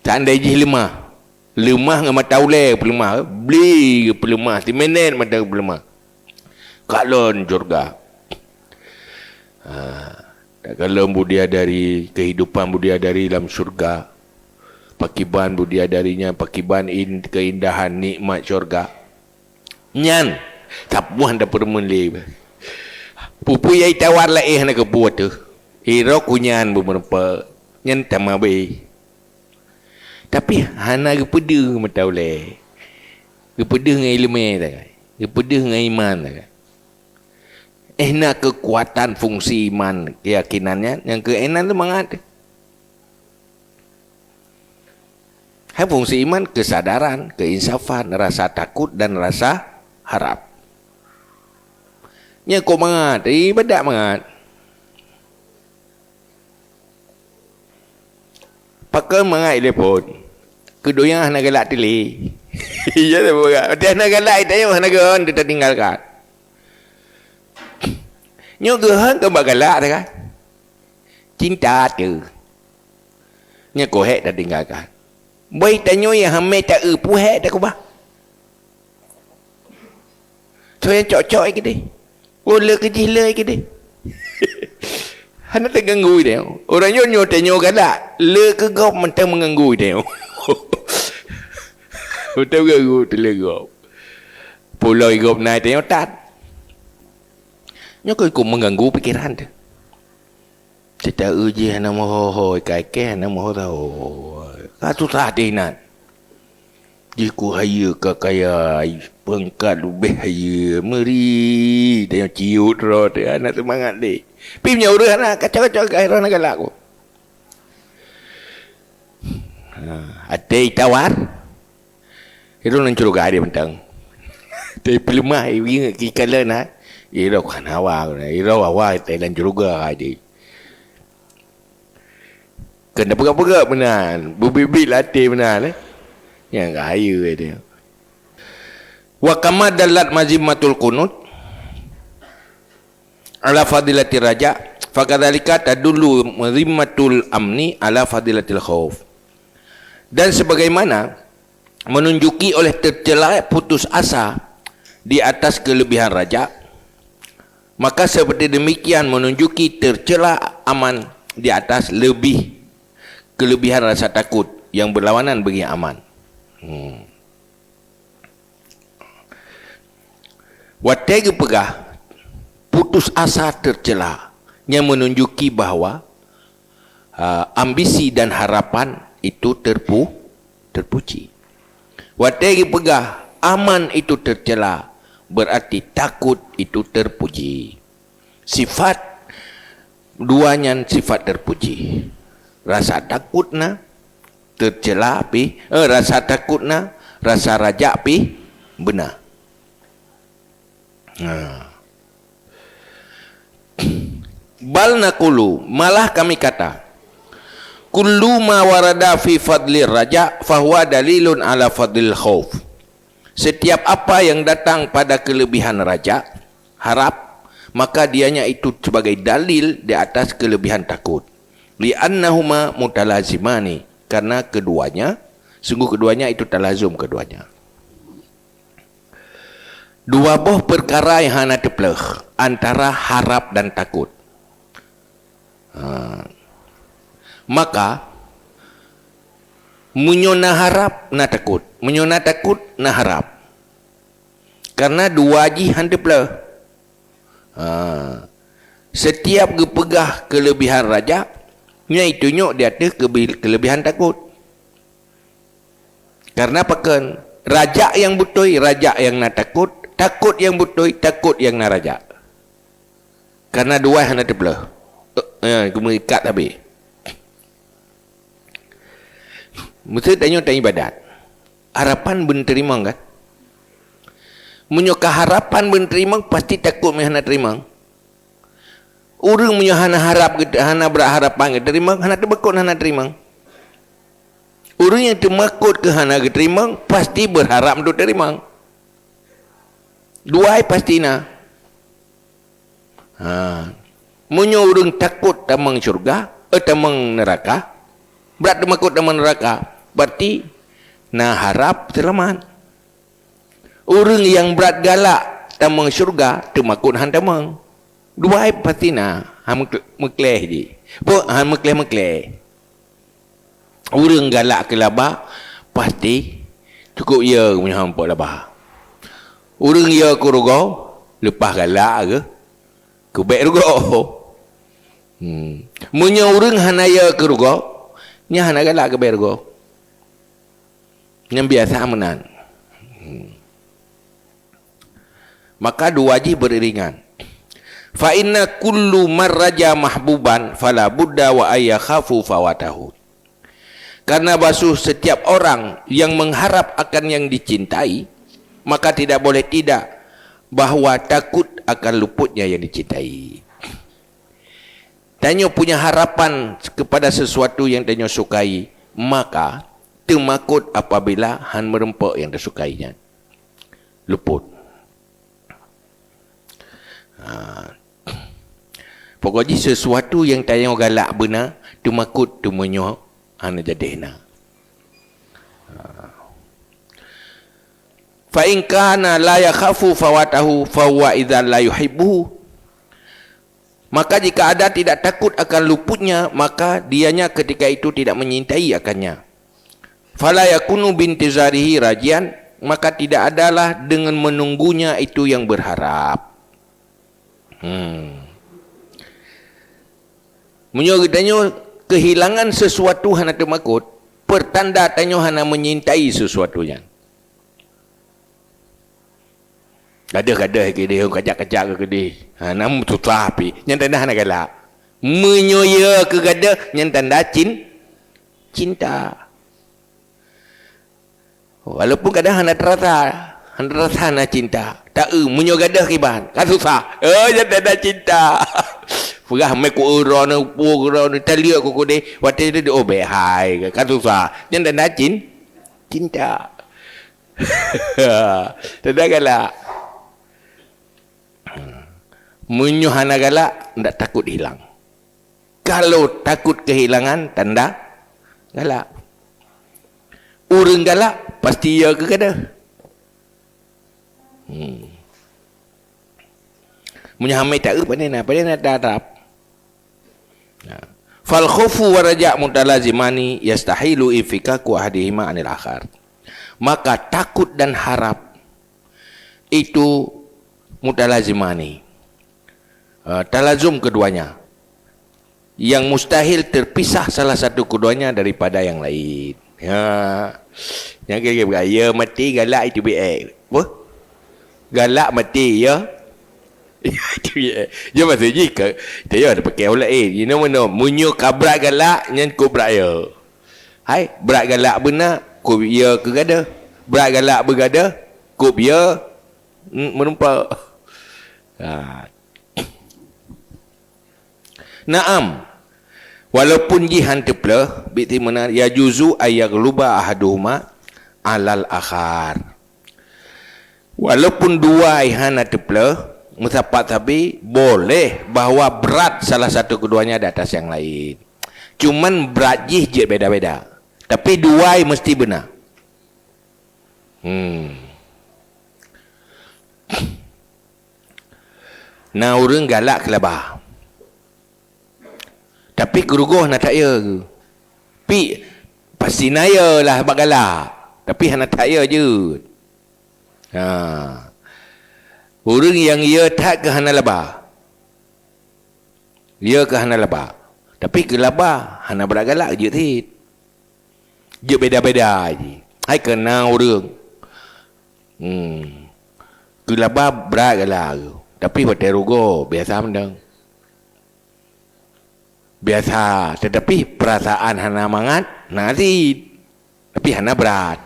Speaker 1: Tandai jih lemah. Lemah ngam taule pelemah. Beli pelemah, si menen mata pelemah. Kalon surga. Tak kalon budiadari kehidupan budiadari dalam surga. Pakiban budiadarinya, pakiban keindahan nikmat surga. Nyan, tapuan dah permen pupu yai tawar lah nak kebuat tu. Iro kunyan beberapa nyan tamabe. Tapi hana kepeda mata oleh. Kepeda dengan ilmu tak. Kepeda dengan iman tak. Nak kekuatan fungsi iman keyakinannya yang keenan tu mangat. Hai fungsi iman kesadaran, keinsafan, rasa takut dan rasa harap. Nya kau mangat, badak mangat. Pakai mangat telepon. Kedua hana galak tili. Iya tak bukan. Dia hana galak itu hana gon kita tinggalkan. Nyo gehan ke bagalak dah kan. Cinta tu. Nya kohek dah tinggalkan. Boy tanyo yang hamil tak puhek dah kubah. So yang cok-cok ke dia. Ola kejila ke dia. Hana terganggu dia. Orang nyo tanyo galak. Le ke gop mentang mengganggu dia. Betul ganggu tu le gop. Pulau gop naik tanyo tak. Nyo ko mengganggu pikiran tu. Kita uji hana moho kai ke hana moho tau. Katu tadinan. Jiku haya ke kaya pengkat lebih haya meri dia ciut ro dia anak semangat dia. Pi punya urang anak kacau-kacau ke akhirnya galak aku. Ada tawar. Itu nan curug dia bentang. Tapi pelemah ini kikalan ha. Iro kan hawa, iro hawa Thailand juga aja. Kena pegang-pegang benar, bibit latih benar eh. Yang kaya dia. Wa kama dalat mazimatul qunut ala fadilati raja, fakadzalika tadullu mazimatul amni ala fadilatil khauf. Dan sebagaimana menunjuki oleh tercela putus asa di atas kelebihan raja, maka seperti demikian menunjuki tercela aman di atas kelebihan rasa takut yang berlawanan bagi aman. Wategi pegah putus asa tercela yang menunjuki bahawa ambisi dan harapan itu terpuji. Wategi pegah aman itu tercela berarti takut itu terpuji. Sifat duanya sifat terpuji. Rasa takutna tercela pi, rasa takutna rasa raja pi benar. Bal naqulu, malah kami kata, kullu ma warada fi fadlir raja fahuwa dalilun ala fadlil khauf. Setiap apa yang datang pada kelebihan raja, harap, maka dianya itu sebagai dalil di atas kelebihan takut. Li'annahuma mutalazimani, karena sungguh keduanya itu talazum keduanya. Dua buah perkara yang hana tepleh antara harap dan takut. Maka menyona harap na takut, menyona takut na harap. Karena dua ji hana tepleh. Setiap gepegah kelebihan raja, nya itu nyok di atas kelebihan takut. Karena pakan raja yang butoi, raja yang nak takut, takut yang butoi, takut yang nak raja. Karena dua hana terbelah. Kemudian ikat habis. Mesti tanya ibadat. Harapan ben terima kan? Menyoka harapan ben terima pasti takut me hana terima. Urang punya hana harap kita, hana berharapan kita terima, hana terbekut hana terima. Urang yang termakut ke hana terima, pasti berharap untuk terima. Dua pasti na. Munyo urang takut tamang syurga, tamang neraka, berat termakut tamang neraka, berarti na harap selamat. Urang yang berat galak tamang syurga, termakut han tamang. Dua pasti na mekleh je. Han mekleh. Urang galak ke labah pasti cukup ya punya hampa labah. Urang ya ke rugau lepas galak ke baik rugau. Munya urang hana ya ke rugau, nya hana galak ke baik rugau. Yang biasa menan. Maka dua ji beriringan. Fa inna kullu marraja mahbuban fala budda wa ayyakhafu fawatahu. Karena basuh setiap orang yang mengharap akan yang dicintai, maka tidak boleh tidak bahawa takut akan luputnya yang dicintai. Tanyo punya harapan kepada sesuatu yang tanyo sukai, maka termakut apabila han merempok yang disukainya luput. Pokoknya sesuatu yang tayang galak benar, tu makut tu menyo ana jadena. Fa in kana la yakhafu fawatahu fa huwa idzan la yuhibbu. Maka jika ada tidak takut akan luputnya, maka dianya ketika itu tidak menyintai akannya. Fala yakunu bintizarihi rajian, maka tidak adalah dengan menunggunya itu yang berharap. Menyo tanyo kehilangan sesuatu hana temakut, pertanda tanyo hana menyintai sesuatunya. Gadah-gadah ke dia, kajak-kajak ke dia. Nam tutlah api. Yang tanda hana galak. Menyoya ke gadah, yang tanda cinta. Walaupun kadang hana terasa hana cinta. Tak menyo gadah kiban. Kan susah. Yang tanda cinta. Perah mai ku urang urang taliak ku de wate de obehai kan susah. Yang tanda cinta. Tanda galak. Munyo hana galak, ndak takut hilang. Kalau takut kehilangan, tanda galak. Urang galak, pasti ia ke kada. Munyo hamai tak pandai nak darap. Fal khufu wa raja' mutalazimani yastahilu infikaku ahadihima anil akhar. Maka takut dan harap itu mutalazimani. Talazum keduanya, yang mustahil terpisah salah satu keduanya daripada yang lain. Yang kira-kira beraya mati galak itu biar apa? Galak mati ya. Dia maksudnya kita ya ada pakai ulat you know mana munyo kabrak galak nyan kubrak ya. Hai berat galak benar kub ya ke gada. Berat galak bergada kub ya menumpak. Naam. Walaupun jihan teplah biti mana ya juzu ayyaghluba ahaduhuma alal akhar. Walaupun dua ihana teplah musapat tapi boleh bahawa berat salah satu keduanya di atas yang lain. Cuman berat jih je beda-beda. Tapi dua mesti benar. Nah orang galak kelabah. Tapi keruguh nak tak ya ke? Pi pasti naya lah habak galak. Tapi hana tak ya je. Orang yang ia tak ke hana labah. Ia ke hana labah. Tapi ke labah hana berat galak je tit. Je beda-beda je. Hai kena orang. Ke labah berat galak. Tapi hotel rugo biasa mendang. Biasa, tetapi perasaan hana mangat nasi, tapi hana berat.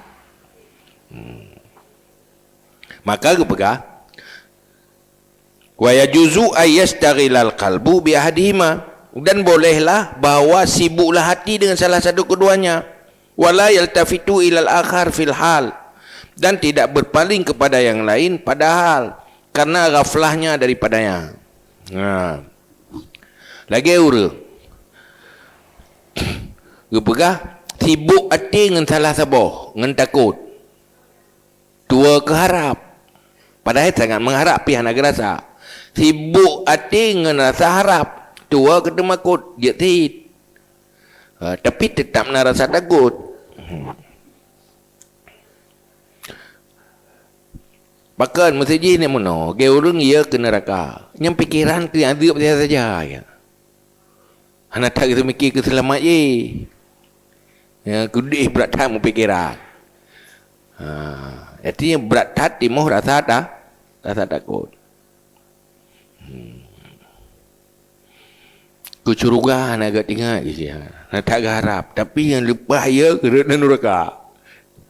Speaker 1: Maka kepegah wa yajuzu ayyastaghilal qalbu bi ahadihima, dan bolehlah bahawa sibuklah hati dengan salah satu keduanya, wala yaltafitu ilal akhar fil hal, dan tidak berpaling kepada yang lain padahal karena ghaflahnya daripadanya. Lagi urang gepegah sibuk hati dengan salah saboh, dengan takut. Tua keharap. Padahal sangat mengharap pihak nak rasa. Sibuk hati dengan rasa harap. Tua kena makut. Dia tid. Tapi tetap nak rasa takut. Bahkan masjid ni mana? Gaya orang ia ke neraka. Yang pikiran ke yang adab saja. Ya. Anak tak kita mikir ke selamat je. Ya, kudih berat tak mau pikiran. Artinya berat hati mau rasa takut. Kecurigaan agak tinggal je. Nak tak harap. Tapi yang lepas ya kerana neraka.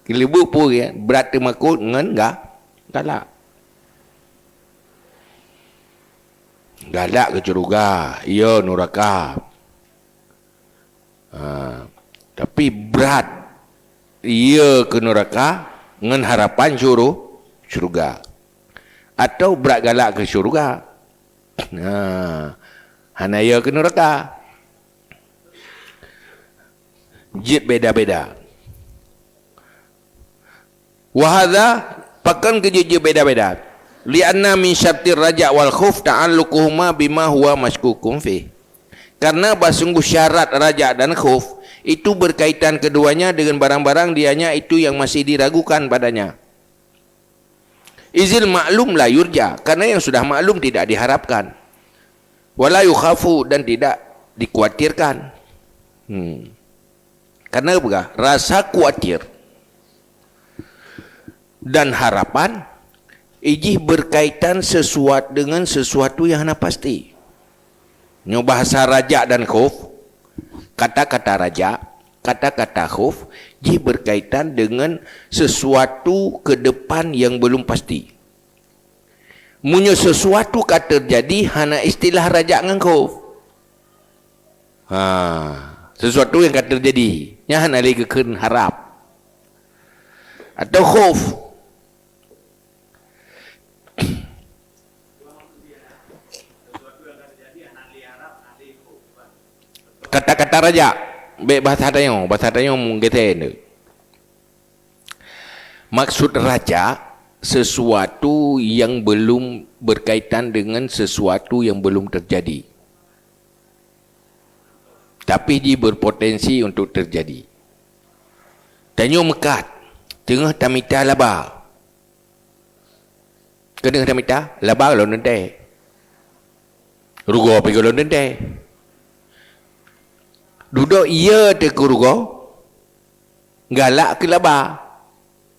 Speaker 1: Kelebuk pun ya, berat temakut dengan galak. Galak kecurigaan. Ya neraka. Tapi berat ia ke neraka dengan harapan syurga, atau berat galak ke syurga. Hanaya ke neraka. Jid beda-beda. Wahada pakan kerja beda-beda. Lianna min syartir raja wal khuf ta'alluquhuma bima huwa mashkukum fi. Karena sungguh syarat raja dan khuf itu berkaitan keduanya dengan barang-barang dianya itu yang masih diragukan padanya. Izil maklum la yurja, karena yang sudah maklum tidak diharapkan. Wala yukhafu, dan tidak dikhawatirkan. Karena apa? Rasa khawatir dan harapan ijih berkaitan sesuatu dengan sesuatu yang hana pasti. Nyo bahasa raja dan khuf, kata-kata raja, kata-kata khuf, ijih berkaitan dengan sesuatu ke depan yang belum pasti. Munyo sesuatu kata terjadi hana istilah raja dengan khuf. Sesuatu yang kata terjadi, nya hana lagi keun harap. Atau khuf. Kata-kata raja, bahasa Dayak mengatakan maksud raja sesuatu yang belum berkaitan dengan sesuatu yang belum terjadi, tapi dia berpotensi untuk terjadi. Tanyo mekat tengah tamita laba. Kena tamita laba kalau nanti rugo pergi kalau nanti duduk ia te ke rugo galak ke laba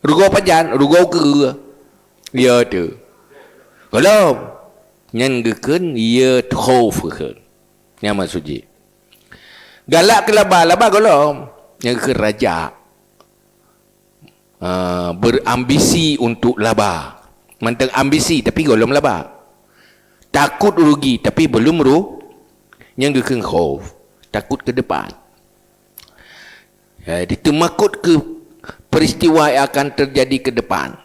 Speaker 1: rugo pajan rugo ke ia te kalau nyan geken ia khauf ke nya maksudnya galak ke laba kalau yang ke raja berambisi untuk laba, manteng ambisi tapi belum laba, takut rugi tapi belum yang geken khauf, takut ke depan. Ditemakut ke peristiwa yang akan terjadi ke depan.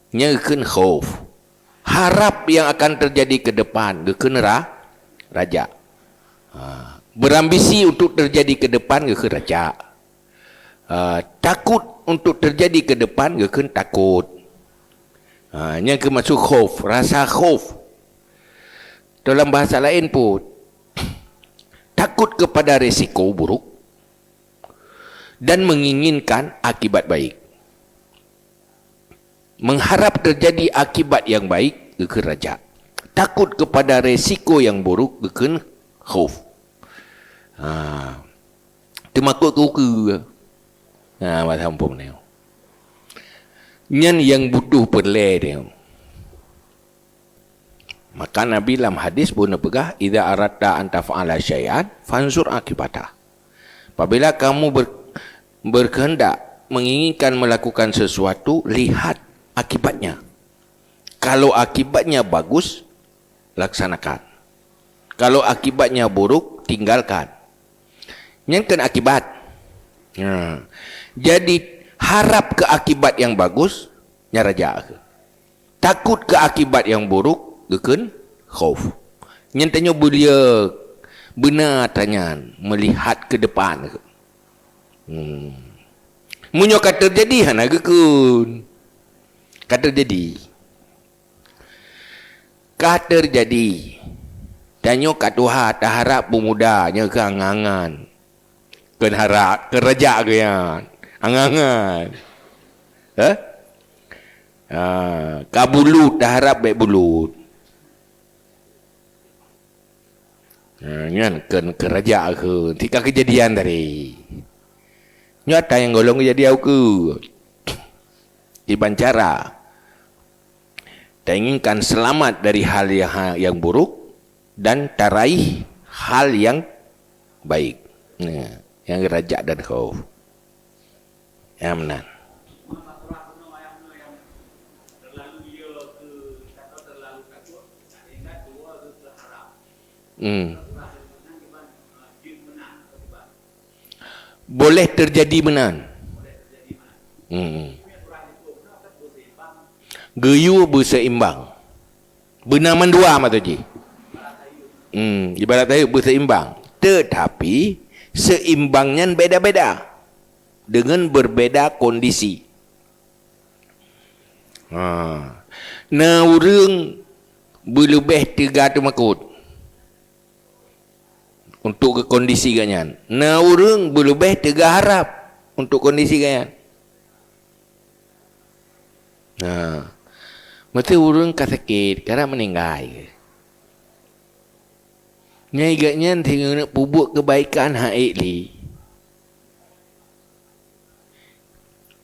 Speaker 1: Geken khauf, harap yang akan terjadi ke depan, geken raja. Berambisi untuk terjadi ke depan, geken raja. Takut untuk terjadi ke depan, geken takut. Yang kemasuk khauf, rasa khauf. Dalam bahasa lain pun takut kepada risiko buruk dan menginginkan akibat baik. Mengharap terjadi akibat yang baik, geken raja. Takut kepada risiko yang buruk, geken khauf. Temakut ke bahasa ampun ni. Nyan yang butuh perle dia. Maka Nabi dalam hadis pun pegah, idza aradta an taf'ala syai'an fanzur akibatah. Apabila kamu berkehendak menginginkan melakukan sesuatu, lihat akibatnya. Kalau akibatnya bagus, laksanakan. Kalau akibatnya buruk, tinggalkan. Nyan akibat. Jadi harap ke akibat yang bagus, nyaraja. Takut ke akibat yang buruk, geken khauf. Nyentanya belia benar tanya melihat ke depan. Munyo kata terjadi hana geken. Kata terjadi. Kata terjadi. Tanyo kat Tuhan tak harap pemudanya ke angangan. Ken harap kerja ke yang angangan. Kabulut dah harap baik bulut. Nyan ken kerja ke tika kejadian tadi. Nyata yang golong kejadian ke di Bancara. Tak inginkan selamat dari hal yang buruk dan taraih hal yang baik. Yang raja dan khauf. Ya benar. Boleh terjadi benar. Geyu berseimbang. Benar mendua mata ji. Ibarat saya berseimbang. Tetapi seimbangnya beda-beda dengan berbeda kondisi. Nah orang berlebih 300 makut untuk ke kondisi ganyan. Nah orang berlebih 3 harap untuk kondisi ganyan. Mesti orang sakit karena meninggal. Nyai gaknya tinggal nak pupuk kebaikan haik li.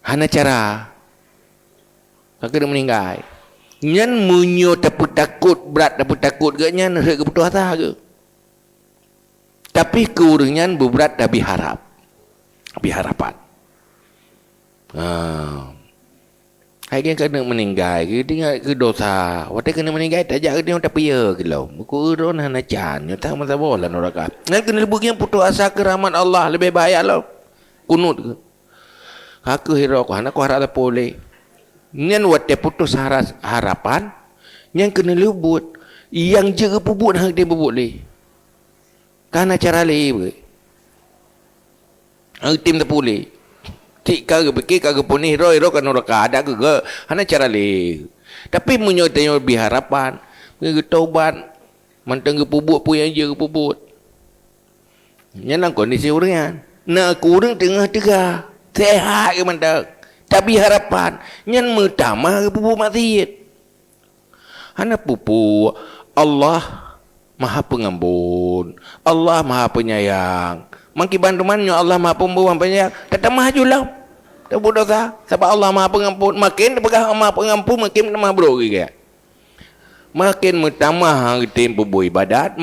Speaker 1: Hana cara. Kakak dah meninggal. Nyan munyo tapi takut berat tapi takut gaknya nak kebutuhan asa ke. Tapi keurungan berat tapi harap. Tapi harapan. Hai kena meninggal ke tinggal ke dosa. Waktu kena meninggal tak ajak ke dia tapi ya ke lo. Buku uron hana can. Nyata masa bola neraka. Ngan kena lebih yang putus asa ke rahmat Allah lebih baik lo. Kunut ke. Aku hero ko hana ko harap boleh. Ngan waktu putus harapan yang kena lebut yang jaga puput hang dia boleh. Karena cara le. Hang tim tak boleh. Cik kagak fikir kagak pun hero kan orang ada ke hana cara le. Tapi menyotanyo lebih harapan, ke taubat, mantang ke puput pun yang je ke puput. Nyanang kondisi orang. Nak kurang tengah-tengah. Sehat ke mantang. Tapi harapan nyan mertamah ke puput maksiat. Hana puput Allah Maha Pengampun. Allah Maha Penyayang. Mungkin bantuannya Allah Maha Pembuang penyayang. Tetap majulah. Tak boleh dosa. Sebab Allah Maha Pengampun. Makin pegang Maha Pengampun makin maha bro gitu. Makin bertambah tim perbuat ibadat,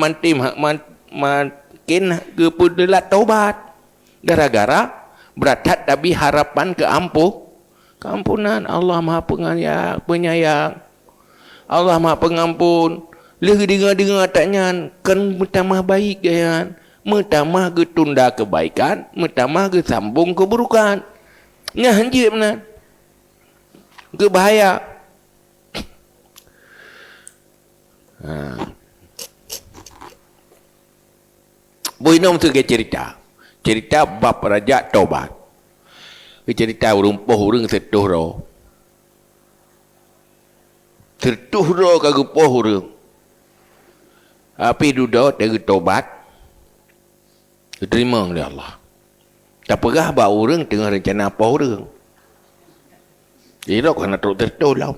Speaker 1: makin ke pudelat taubat. Gara-gara beratat tapi harapan keampunan Allah Maha Penyayang. Allah Maha Pengampun. Lagi dengar taknya kan bertambah baik kan. Mertamah ke tunda kebaikan, mertamah ke sambung keburukan. Nah, hanjir benar. Ke bahaya. Boinom tu ke cerita. Cerita bab raja taubat. Cerita urang pohurang setuh ro. Setuh ro kagak pohurang. Api duduk dari taubat. Terima oleh Allah. Tak pernah bawa orang tengah rencana apa orang. Dia tak kena tertutup lah.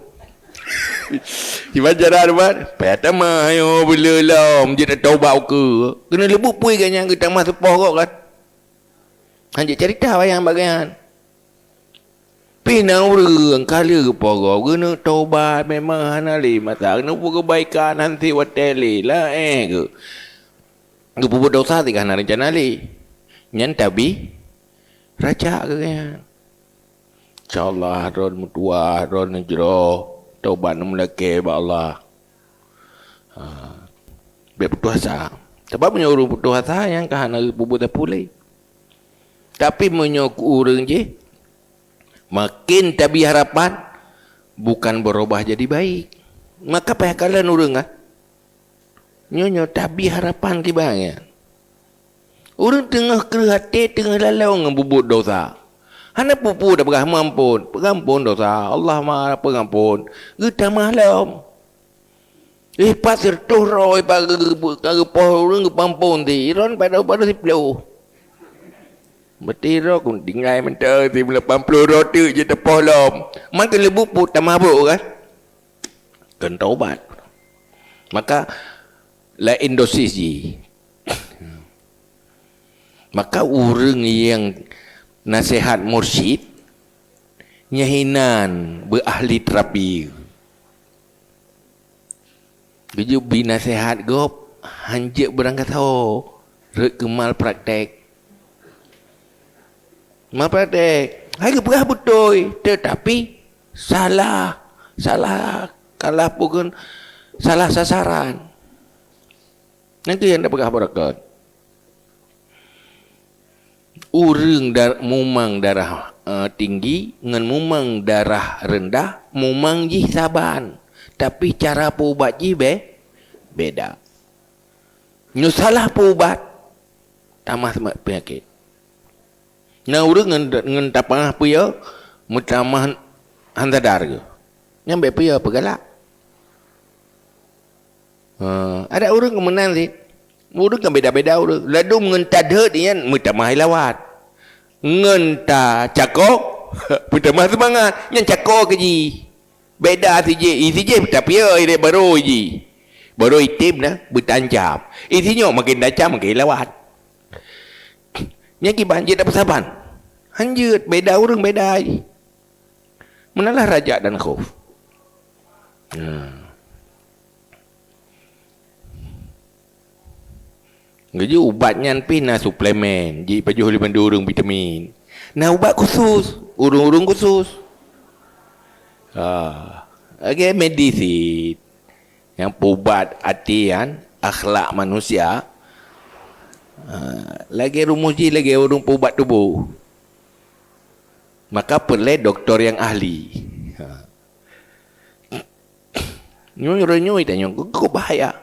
Speaker 1: Cuma cara apa? Pertama, ayo bila lah. Dia tak tahu bawa ke. Kena lebut pui kan yang kita masuk pohon kan. Hanya cerita bayang bagian. Pina orang kala ke pohon. Kena taubat memang hanali. Masa kena buat kebaikan nanti wateli lah ke. Ke puput dosa tiga hana rencana li. Nyan tabi raja ke kan. InsyaAllah ron mutuah, ron nejro. Taubat mulai ba Allah. Biar putus asa. Sebab menyuruh putus asa yang ke hana puput tak boleh. Tapi menyuruh orang je. Makin tabi harapan. Bukan berubah jadi baik. Maka payah kalian orang kan. Nyonya tabi harapan kibanya. Orang tengah kerhati tengah lalau dengan bubut dosa. Hana pupu dah pengampun. Pengampun dosa. Allah Maha Pengampun. Kita malam. Pasir turoi pagi orang kepampun ti. Iron pada si pelu. Bertiro kun tinggal mentah ti 80 roti je terpolom. Makin lebu put tak mabuk kan. Kan taubat. Maka lain dosis je. Maka orang yang nasihat mursyid nyahinan berahli terapi. Keju binasihat gop hanjek berangkat tahu rek kemal praktek. Mal praktek. Hai keperah betul tetapi salah kalah pun salah sasaran. Nanti yang dapat berakat. Urang mumang darah tinggi dengan mumang darah rendah, mumang ji saban. Tapi cara pubat ji beda. Nyo salah ubat tambah penyakit. Nah urang ngan tapang apa ya? Mutamah handadar ke. Nyambe apa ya pegalak. Ada orang kemenang sih. Urang kan beda-beda urang. Ladu ngentat hut ian mutamah lawat. Ngenta cakok mutamah semangat. Nyan cakok ke ji. Beda si je tapi ya ini baru ji. Baru itim dah bertancap. Isinya makin tajam makin lawat. Nyaki banjir dapat saban. Hanjut beda orang beda. Menalah raja dan khauf. Jadi ubatnya pina suplemen. Jadi pajuh lima durung vitamin. Nah ubat khusus. Urung-urung khusus. Okay, medicine. Yang ubat hatian, akhlak manusia. Lagi rumuji lagi orang ubat tubuh. Maka perlu doktor yang ahli. Nyoi tanya, kok bahaya?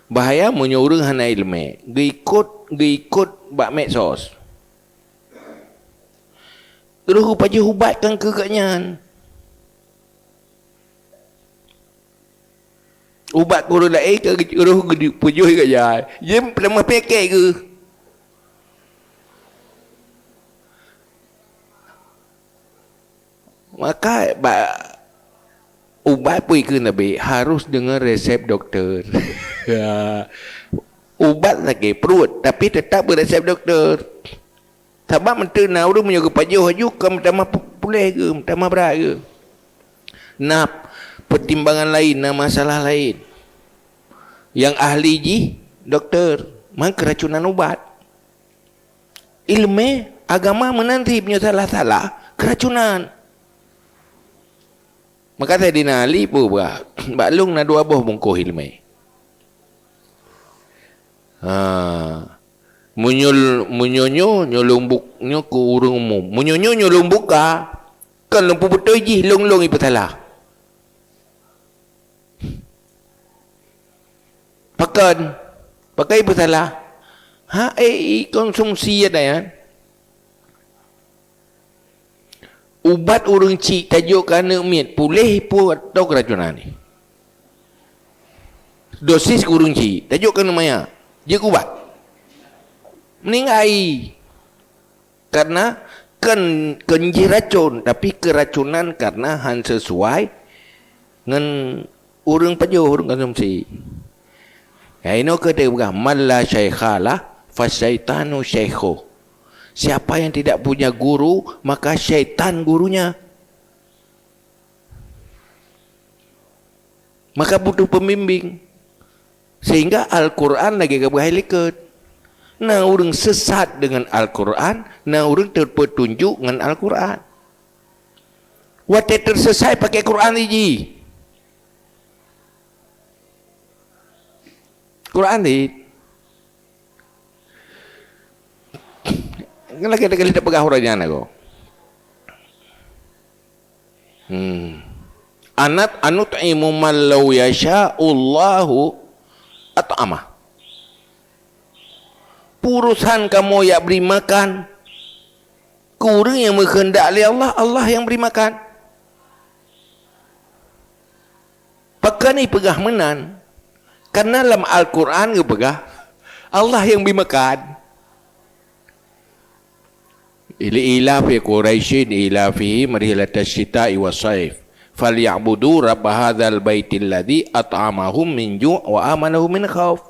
Speaker 1: Bahaya menyuruh hana ilmu. Gikut bak medsos. Terus paju ubatkan kekaknya. Ubat kurang lain ke roh pujuh ke jaya. Dia pertama pakai ke. Maka ubat pun ke Nabi harus dengan resep doktor. Ubat lagi perut tapi tetap beresep doktor. Sebab menteri nak urus menjaga pajuh ke pertama pulih ke, pertama berat ke. Nak pertimbangan lain, nak masalah lain. Yang ahli ji doktor, mang keracunan ubat. Ilmu agama menanti punya salah-salah keracunan. Maka saya dinali pun baklung na dua boh bungkuh ilmu. Munyonyo nyolumbuk nyo ku urang umum. Munyonyo nyolumbuk ka. Kan lempu betul ji long-long ibu salah. Pakai ibu salah. Konsumsi ada ya. Ubat urang cik tajuk kana miat pulih pun atau keracunan ni. Dosis urang cik tajuk kana maya. Dia ubat. Meninggai. Karena kenji racun tapi keracunan karena han sesuai dengan urang pajuh urang konsumsi. Ya ini kata bukan malla syaikhalah fasyaitanu syaikhu. Siapa yang tidak punya guru maka syaitan gurunya. Maka butuh pembimbing. Sehingga Al-Quran lagi keberhalikat. Nah orang sesat dengan Al-Quran, nah orang terpetunjuk dengan Al-Quran. Wadah tersesat pakai Quran ini. Quran ni lagi tak pegah orangnya aku. Anut'imu man law yasha'ullahu at'amah. Urusan kamu yang beri makan kurang yang menghendak oleh Allah, Allah yang beri makan. Pakai ni pegah menan. Karena dalam Al-Quran ke pegah Allah yang beri makan. Ila fi Quraisyin ila fihi marilatas syita'i was-saif falyabudu rabb hadzal baitil ladzi at'amahum min ju' wa amanahum min khauf.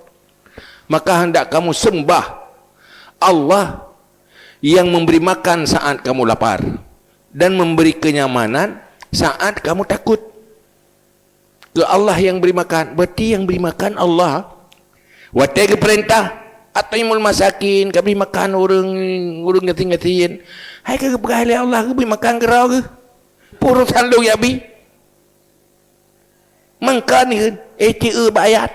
Speaker 1: Maka hendak kamu sembah Allah yang memberi makan saat kamu lapar dan memberi kenyamanan saat kamu takut. Ke Allah yang beri makan, berarti yang beri makan Allah. Watai ke perintah At'imul masakin, kami makan orang ngatin-ngatin. Hai ke berkali Allah ke beri makan kerau ke? Purusan lu ya bi. Makan ni ETA bayat.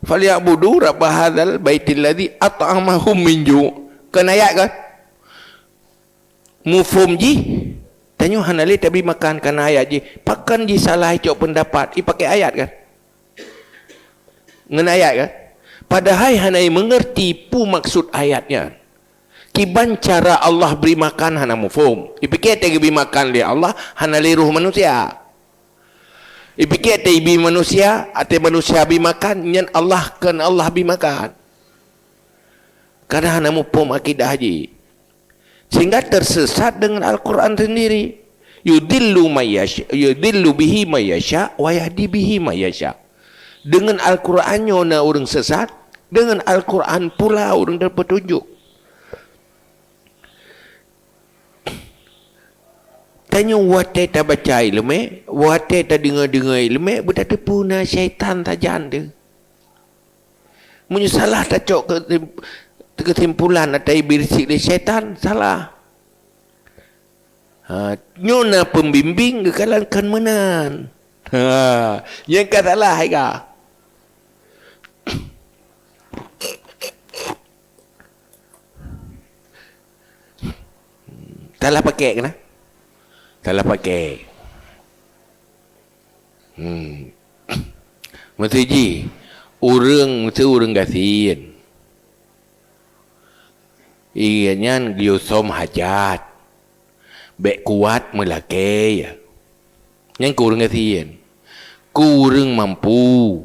Speaker 1: Falyabudu rabb hadzal baitil ladzi at'amahum min ju'. Kan ayat kan? Mufhum ji Tanya hanale tapi makan kana ayat je. Pakan je salah cok pendapat. Pakai ayat kan? Ngen ayat kan? Padahal hanai mengerti pu maksud ayatnya. Kiban cara Allah beri makan hana mufhum. Ipikir te beri makan dia Allah hana liruh manusia. Ipikir te beri manusia ate manusia beri makan nyan Allah kan Allah beri makan. Karena hana mufhum akidah haji. Sehingga tersesat dengan Al-Quran sendiri. Yudillu bihi mayasya wa yahdi bihi mayasya. Dengan Al-Qurannya na orang sesat, dengan Al-Quran pula orang terpetunjuk. Tanya wate ta baca ilmu, wate ta dengar ilmu, budak tu puna syaitan tajan tu. Menyesalah tak cok kesimpulan atau bersik dari syaitan, salah. Nyona pembimbing kekalankan menan. Yang kata salah haiga. Salah pakai kena? Salah pakai. Maksud ji, orang kasihan. Ianya dia som hajat. Bek kuat melaki. Yang kurang kasihan. Kurang mampu.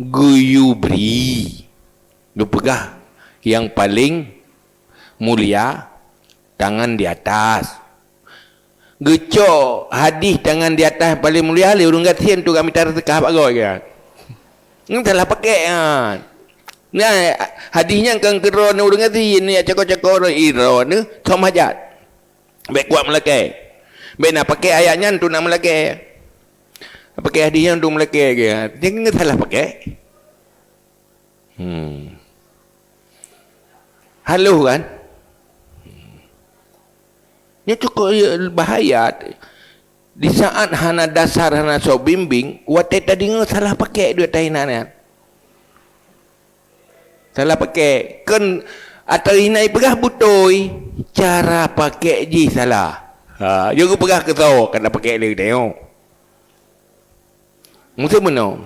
Speaker 1: Guyu beri. Dia pegah. Yang paling mulia, tangan di atas. Gecok hadis tangan di atas paling mulia le urang gatian tu kami tar tekah bagai kan. Ngan salah pakai kan. Nah hadisnya kang keron urang gatian ni cakor-cakor iro ni som hajat. Baik kuat melaki. Baik nak pakai ayatnya tu nak melaki. Pakai hadisnya tu melaki kan. Jangan salah pakai. Haluh kan? Ini cukup bahaya. Di saat hana dasar hana so bimbing, wate tadi salah pakai dua tainannya. Salah pakai kan atau inai pegah butoi cara pakai ji salah. Juga pegah ke tahu kena pakai lagi tengok. Mesti benar.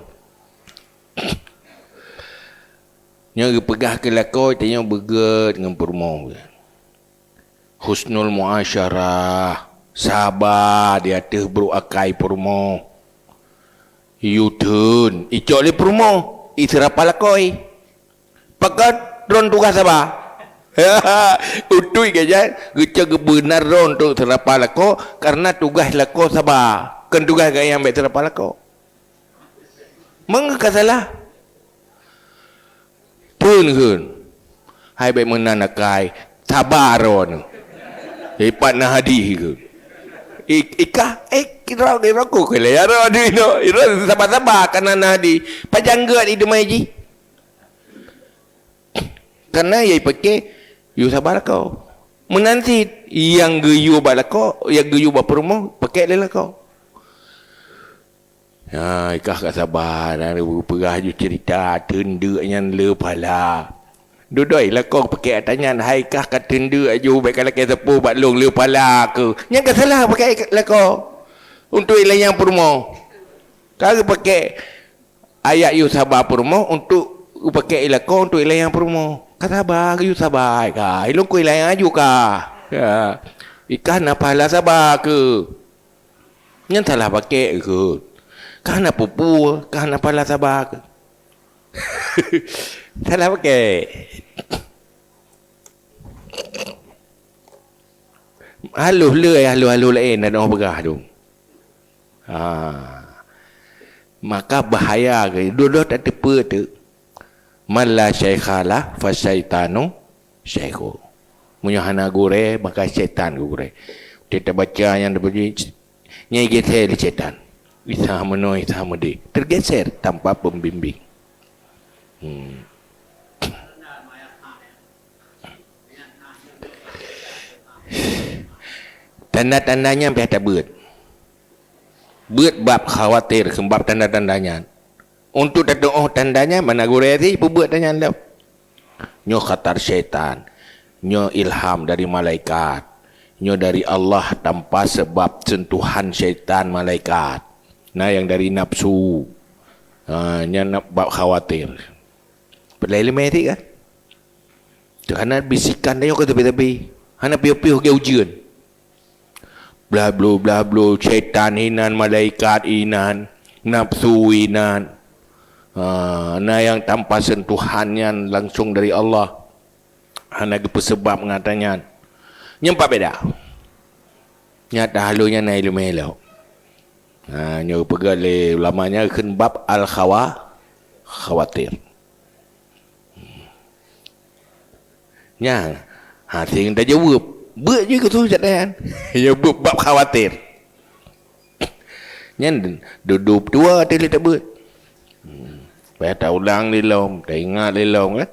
Speaker 1: Yang pegah ke lakoi tengok beget dengan permau. Husnul muasyarah, sabar di atas beruakai permo. Yudun, icok li permo, isirapa lakoi. Pakat ron tugas sabar. Utui gaja, geca kebenar ron tu serapa lako karena tugas lako sabar. Kan tugas gaya yang baik serapa lako. Mengapa salah? Tun. Hai baik menanakai sabar ron. Hebat nak hadis ke? Ikah, kira aku ke lah. Yara ada ino, sabar-sabar kan nak hadis. Pajanggat itu maji. Karena ia pakai, you sabar kau. Menanti yang geyu bala kau, yang geyu bapermo, pakai lelah kau. Ya, ikah kat sabar. Perah ju cerita tendaknya lepala. Dudoi lah kau pakai tanya hai kah kat tenda aju baik kalau kita sepuh bat long le pala ke. Yang tak salah pakai lah kau. Untuk ilayang purmo. Kalau pakai ayat you sabar purmo untuk pakai ilah kau untuk ilayang purmo. Kata sabar you sabar ka. Ilung ku ilayang aju ka. Ya. Ikan apa lah sabar ke. Yang salah pakai ke. Kan apa pupu, kan apa lah sabar ke. Salah pakai. Haluh lain ada orang berah tu. Maka bahaya ke. Dua-dua tak tepa tu. Mala syaikhalah fa syaitanu syaikhu. Munyahana gure maka syaitan gure. Kita baca yang diberi nyai geser di syaitan. Bisa menoi sama dia. Tergeser tanpa pembimbing. Tanda-tandanya sampai tak berat. Berat bab khawatir sebab tanda-tandanya. Untuk tak tahu tandanya mana gurezi buat tanya anda. Nyo khatar syaitan, nyo ilham dari malaikat, Nyo dari Allah tanpa sebab sentuhan syaitan malaikat. Nah, yang dari nafsu. Nya nak bab khawatir. Pelai-lemai tadi kan. Kerana bisikan dia ke tepi-tepi. Hana piu-piu ke ujian. Bla bla syaitan inan, malaikat inan, nafsu inan. Nah yang tanpa sentuhannya langsung dari Allah. Hana ke sebab mengatanya. Nyempak beda. Nyata halunya naik lemai lau. Nyo pegali ulamanya kan bab khawatir. Nya hati dah jawab. Ber je ke tu jadian. Ya bab khawatir. Nya duduk dua tadi tak ber. Payah tak ulang di lom, tak ingat di lom kan.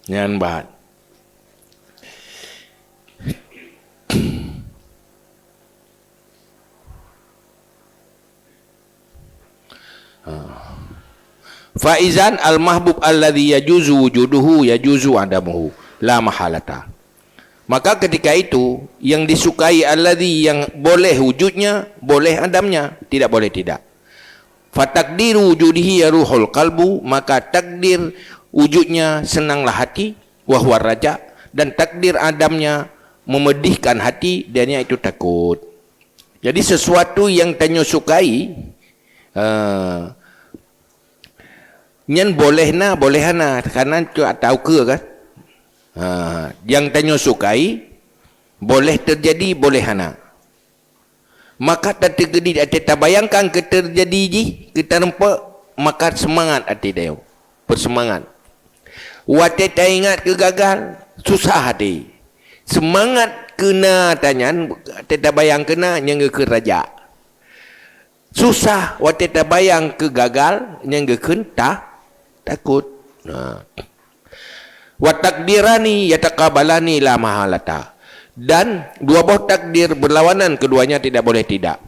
Speaker 1: Nyan bat. Faizan al-mahbub alladhi yajuzu wujuduhu yajuzu adamuhu la mahalata. Maka ketika itu yang disukai alladhi yang boleh wujudnya, boleh adamnya, tidak boleh tidak. Fatakdiru wujudihi ya ruhul qalbu, maka takdir wujudnya senanglah hati, wahwa raja, dan takdir adamnya memedihkan hati, dan itu takut. Jadi sesuatu yang tanyo sukai nyen boleh na boleh hana karena tahu ke kan. Yang tanyo sukai boleh terjadi boleh hana. Maka kita bayangkan terjadi ji kita nampak maka semangat hati dia. Bersemangat. Wate tak ingat ke gagal susah hati. Semangat kena tanyan tidak bayang kena yang ke raja. Susah wate tak bayang ke gagal yang ke takut. Wa takdirani yataqabalani la mahalata. Dan dua buah takdir berlawanan, keduanya tidak boleh tidak.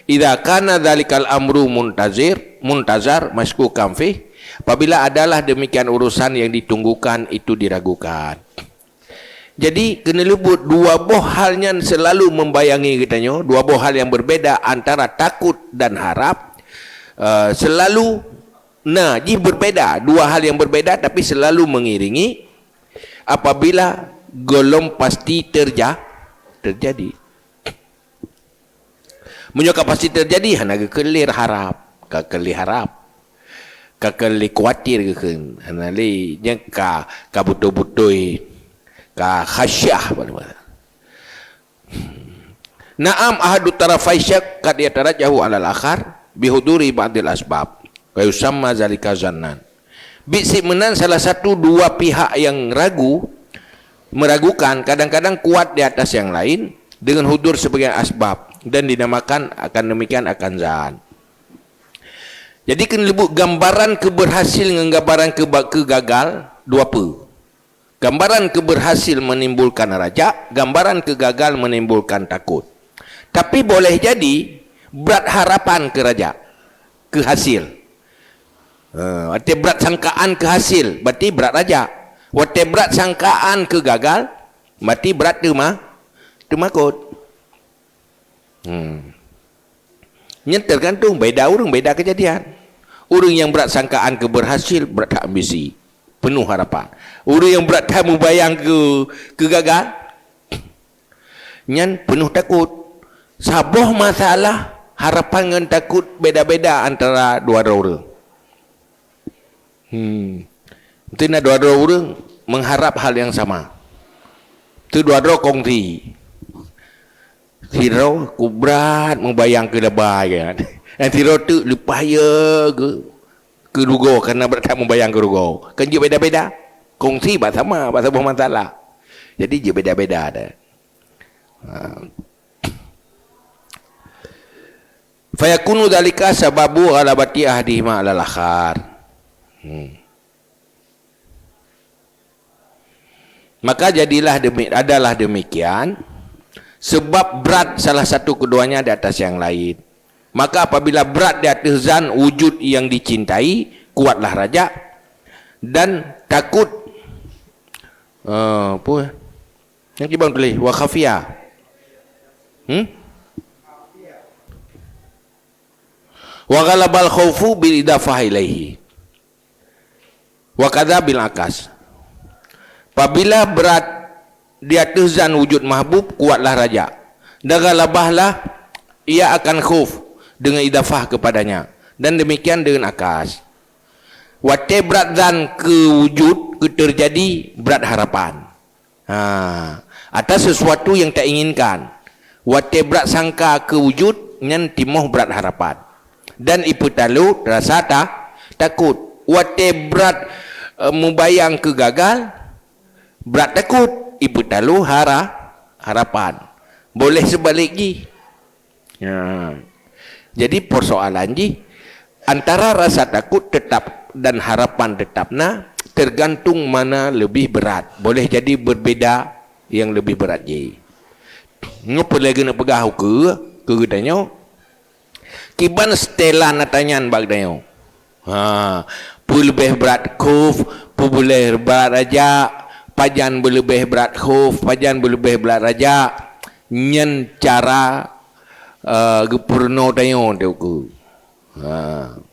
Speaker 1: Idza kana dzalikal amru muntazar maskukan fi, apabila adalah demikian urusan yang ditunggukan itu diragukan. Jadi kena luput dua buah halnya selalu membayangi kitanya, dua buah hal yang berbeda antara takut dan harap. Selalu berbeda, dua hal yang berbeda tapi selalu mengiringi apabila golong pasti terjadi. Menyokap pasti terjadi hana kelir harap, kakeli kuatir ke hana li nyaka betul-betul ka khasyah pada. Naam ahadu tarafai syak kad yatarajahu alal akhar bihuduri ba'dil asbab. Wa yusamma zalika zannan. Bisi menan salah satu dua pihak yang meragukan kadang-kadang kuat di atas yang lain dengan hudur sebagai asbab dan dinamakan akan demikian akan zan. Jadi kena lebut gambaran keberhasil dengan gambaran kegagal dua pe. Gambaran keberhasil menimbulkan raja, gambaran kegagal menimbulkan takut. Tapi boleh jadi berat harapan ke raja, ke hasil. Berarti berat sangkaan ke hasil, berarti berat raja. Berarti berat sangkaan ke gagal, berarti berat temakut. Ini tergantung beda orang, beda kejadian. Orang yang berat sangkaan ke berhasil, berat ambisi, penuh harapan. Orang yang berat membayang ke gagal, nyan penuh takut. Sabuh masalah harapan dengan takut beda-beda antara dua orang. Itu nak dua orang mengharap hal yang sama. Itu dua kongsi. Tiro kubrat membayang ke lebay kan. Dan tiro tu lupa ya ke rugo karena berat membayang ke rugo. Kan dia beda-beda. Kongsi bah sama masalah. Jadi dia beda-beda ada. Fayakunu dzalika sababu ghalabati ahdihima 'alal akhar. Maka adalah demikian sebab berat salah satu keduanya di atas yang lain. Maka apabila berat di atas zan wujud yang dicintai, kuatlah raja, dan takut Apa? Yang kibang tulis wa khafiyah. Wa ghalabal khaufu bil idafah ilaihi. Wa kadza bil akas. Apabila berat di atas zan wujud mahbub, kuatlah raja. Dan ghalabahlah ia akan khauf dengan idafah kepadanya. Dan demikian dengan akas. Wate berat zan ke wujud, ke terjadi berat harapan. Atas sesuatu yang tak inginkan. Wate berat sangka ke wujud, nyan timoh berat harapan. Dan iputalu rasa takut. Wate berat membayang ke gagal, berat takut. Iputalu harapan. Boleh sebalik ji. Jadi persoalan ji, antara rasa takut tetap dan harapan tetapna tergantung mana lebih berat. Boleh jadi berbeza yang lebih berat je. Ngapa lagi nak pegah ke tanya? Kiban setelah natanyan bag tanya. Pu lebih berat khuf, pu boleh berat raja, pajan lebih berat khuf, pajan lebih berat raja. Nyen cara gepurno tanya tu.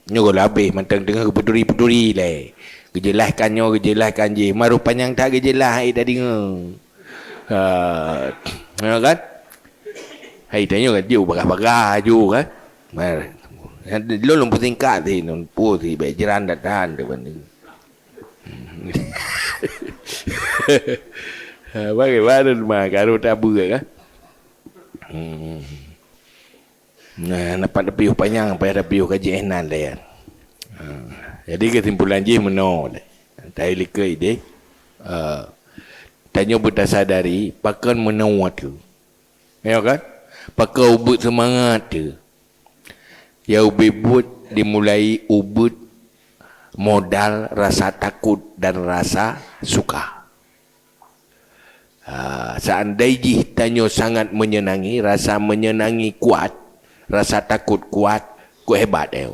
Speaker 1: Nyogol habis mantang tengah peduri-peduri le. Gejelaskan je. Maru panjang tak gejelas ai tadi ngeng. Kan? Hai tanya kan dia bagah-bagah ju kan. Mar. Lo lum pusingkat ti non pu ti be jiran datan tu benda. Bagaimana mah karo tabu kan? Nah, dapat piuh panjang pada piuh kaji enan dia. Jadi kesimpulan je menol. Tai likai dia. Tanya bertasadari pakan menawat tu. Ya kan? Pakai ubud semangat tu. Ya ubud dimulai ubud modal rasa takut dan rasa suka. Seandainya tanya sangat menyenangi, rasa menyenangi kuat, rasa takut kuat, ku hebat dia.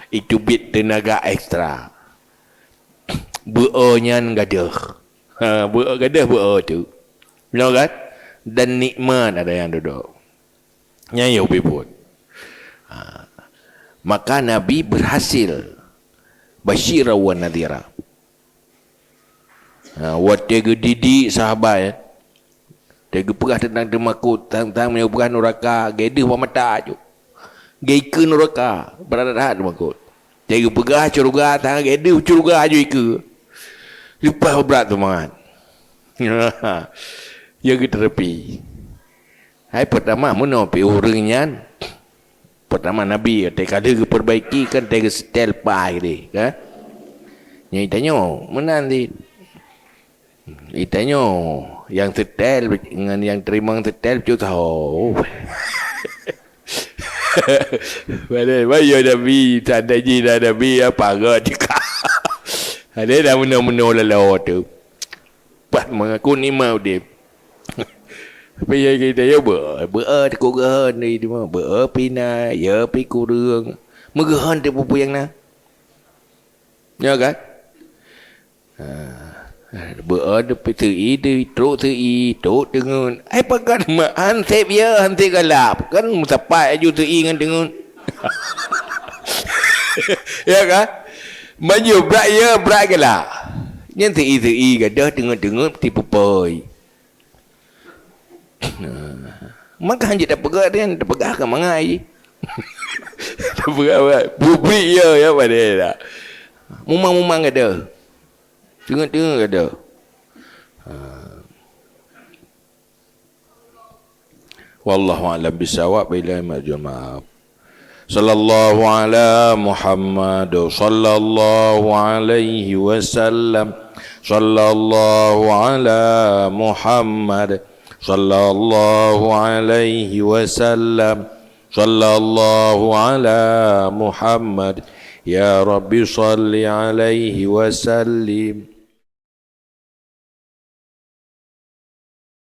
Speaker 1: Itu bit tenaga ekstra. Be'anya gadah. Be'a gadah be'a tu. Benar kan? Dan nikmat ada yang duduk. Yang bebut. Maka Nabi berhasil basyira wa nadhira. Watega didik sahabat. Tega perah tentang demakut, tentang menyebabkan neraka, gede mata tu. Gede neraka, berada demakut. Tega perah curuga, tang gede curuga aju ke. Lepas berat tu mangan. Ya ke terapi. Hai pertama mana pi orangnya. Pertama Nabi tega ada perbaiki kan tega setel pai dia, kan? Nyai tanya, mana nanti? Itanya yang setel dengan yang terima setel tu tahu. Padahal bayar Nabi, tanda jiran Nabi apa agak juga. Ada dah mena-mena lalau tu. Pas mengaku ni mau dia. Bây giờ kita ya bữa thì cô gehon đi đúng không? Bữa pina, giờ pi cô đường. Mới gehon thì bố yang na. Nhớ kan? Bữa đó pi tự ý đi, tro dengan. Ai pakan ma han sep ya, han te galap. Kan sampai aju tự ý ngan dengan. Ya kan? Maju berat ya, berat galap. Nhân tự ý gadah dengan tipu poi. Maka hanya dah pegang dia, dah pegang ke mangai. Dah pegang apa? Bubik ya pada dia. Mumang ada. Tengah ada. Wallahu a'lam bisawab, billahi majul maaf. Sallallahu ala Muhammad sallallahu alaihi wasallam. Sallallahu ala Muhammad sallallahu alaihi wasallam. Sallallahu ala Muhammad. Ya Rabbi salli alaihi wasallim.